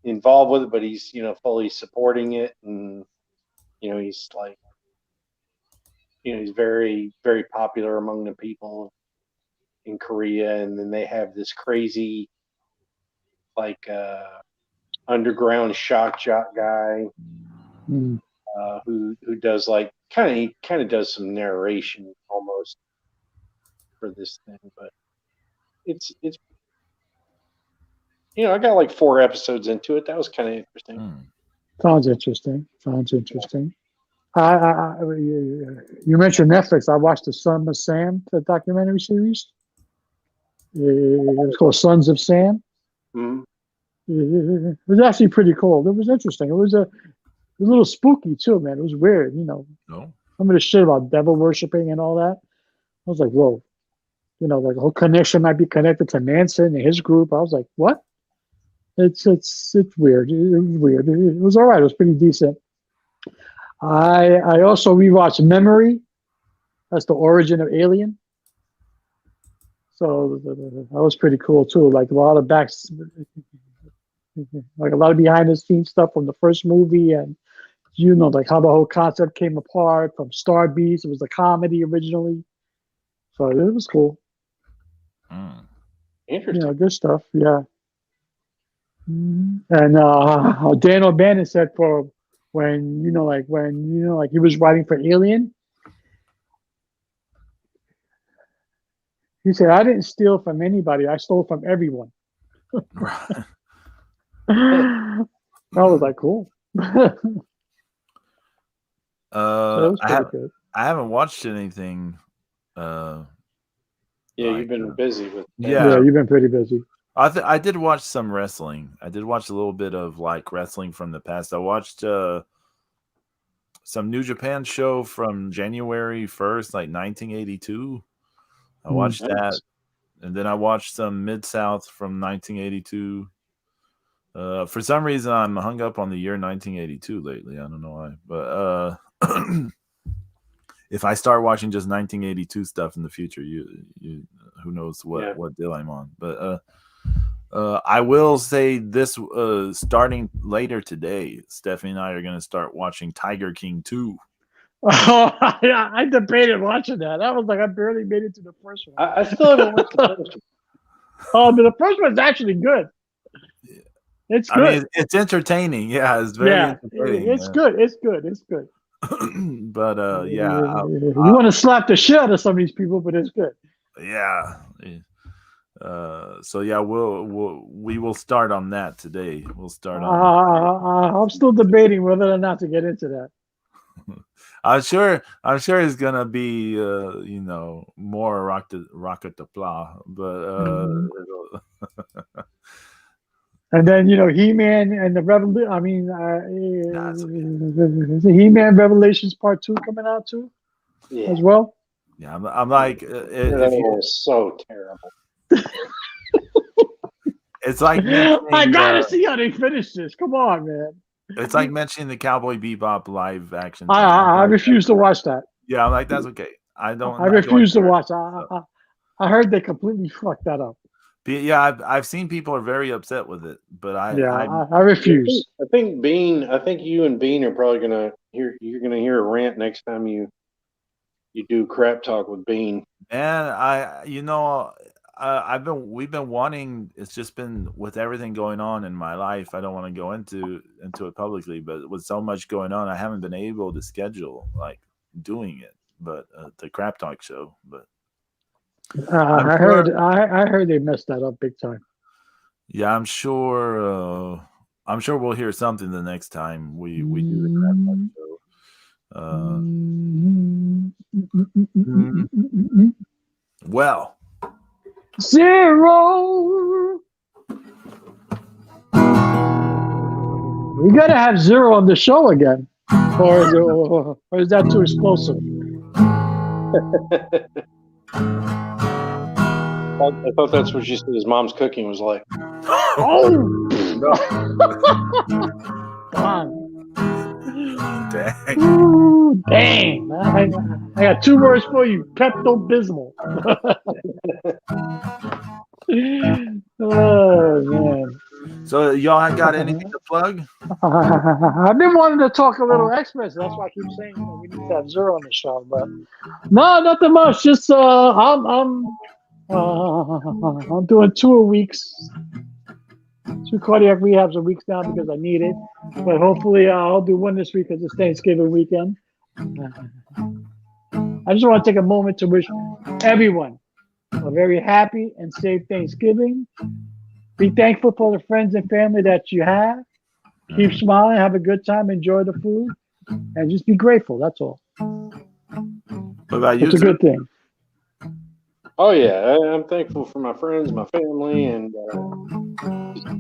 involved with it, but he's fully supporting it, and he's like he's very, very popular among the people in Korea. And then they have this crazy like underground shock jock guy who does like kind of does some narration almost for this thing. But it's I got like 4 episodes into it. That was kind of interesting. Sounds interesting. You mentioned Netflix. I watched the Son of Sam, the documentary series. It was called Sons of Sam. It was actually pretty cool. It was interesting. It was a little spooky too, man. It was weird, No. Some of the shit about devil worshipping and all that. I was like, whoa. Like the whole connection might be connected to Manson and his group. I was like, what? It's weird. It was weird. It was all right. It was pretty decent. I also rewatched Memory. That's the origin of Alien. So that was pretty cool too. Like a lot of behind the scenes stuff from the first movie, and like how the whole concept came apart from Star Beast. It was a comedy originally, so it was cool. Interesting. Good stuff. Yeah. And Dan O'Bannon said for when he was writing for Alien, he said, "I didn't steal from anybody. I stole from everyone." I was like, cool. I haven't watched anything. You've been busy with. Yeah, you've been pretty busy. I did watch some wrestling. I did watch a little bit of like wrestling from the past. I watched some New Japan show from January 1st, like 1982. I watched that. And then I watched some Mid-South from 1982. For some reason, I'm hung up on the year 1982 lately. I don't know why. But if I start watching just 1982 stuff in the future, you who knows what deal I'm on. But I will say this, starting later today, Stephanie and I are going to start watching Tiger King 2. Oh, I debated watching that. I was like, I barely made it to the first one. I still haven't watched the first one. Oh, but the first one's actually good. It's good. I mean, it's entertaining. Yeah, it's very entertaining. It's good. It's good. It's good. But you want to slap the shit out of some of these people, but it's good. Yeah. So yeah, we will start on that today. We'll start on. I'm still debating whether or not to get into that. I'm sure it's gonna be more rocket the plow, but and then He-Man and the Revolution. I mean, the He-Man Revelations Part 2 coming out too, as well. Yeah, I'm like, it was so terrible. It's like I gotta see how they finish this. Come on, man. It's like mentioning the Cowboy Bebop live action. I refuse to watch that. Yeah, I'm like, that's okay. I refuse to watch. I heard they completely fucked that up. Yeah, I've seen people are very upset with it, but I refuse. I think you and Bean are probably gonna hear. You're gonna hear a rant next time you do crap talk with Bean. And we've been wanting. It's just been with everything going on in my life. I don't want to go into it publicly, but with so much going on, I haven't been able to schedule like doing it. But the crap talk show, but. I heard they messed that up big time. Yeah, I'm sure we'll hear something the next time we do the crap talk show. Well, Zero. We gotta have Zero on the show again, or is that too explosive? I thought that's what she said his mom's cooking was like. Oh! Dang. Ooh, dang. I got 2 words for you. Pepto-Bismol. Oh, man. So y'all got anything to plug? I've been wanting to talk a little X-Men. That's why I keep saying we need to have Zero on the show. But no, nothing much. Just I'm doing 2 weeks, 2 cardiac rehabs a week now because I need it. But hopefully I'll do 1 this week because it's Thanksgiving weekend. I just want to take a moment to wish everyone a very happy and safe Thanksgiving. Be thankful for the friends and family that you have. Keep smiling, have a good time, enjoy the food, and just be grateful. That's all. What about you? It's a good thing. Oh yeah, I'm thankful for my friends, my family, and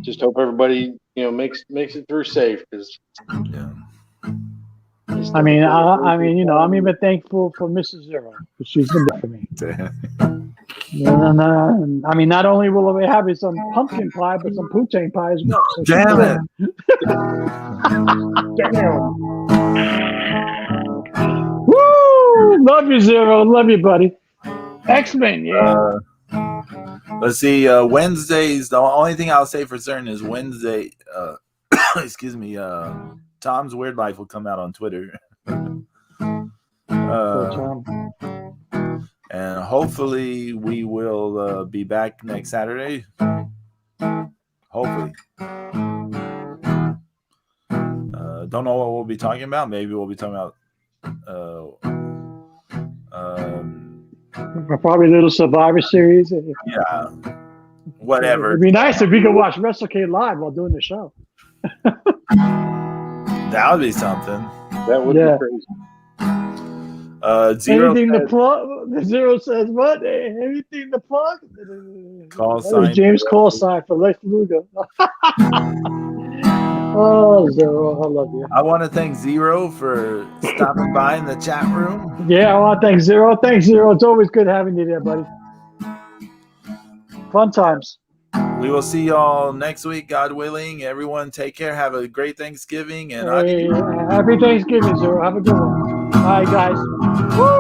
just hope everybody makes it through safe. Because I'm even thankful for Mrs. Zero because she's been there for me. And, I mean, not only will we have some pumpkin pie, but some poutine pie as well. So damn it! Damn. Woo! Love you, Zero. Love you, buddy. X-Men, yeah. Let's see. Wednesdays. The only thing I'll say for certain is Wednesday. Excuse me. Tom's Weird Life will come out on Twitter. And hopefully we will be back next Saturday. Hopefully. Don't know what we'll be talking about. Maybe we'll be talking about probably a little Survivor Series. Yeah. Whatever. It'd be nice if we could watch WrestleCade live while doing the show. That would be something. That would be crazy. Zero Anything to says, plug? Zero says what? Anything to plug? call That was sign. James call sign for Lex Luger. Oh, Zero, I love you. I want to thank Zero for stopping by in the chat room. Yeah, I want to thank Zero. Thanks, Zero. It's always good having you there, buddy. Fun times. We will see y'all next week, God willing. Everyone, take care. Have a great Thanksgiving. And Hey, happy Thanksgiving, Zero. Have a good one. All right, guys. Woo!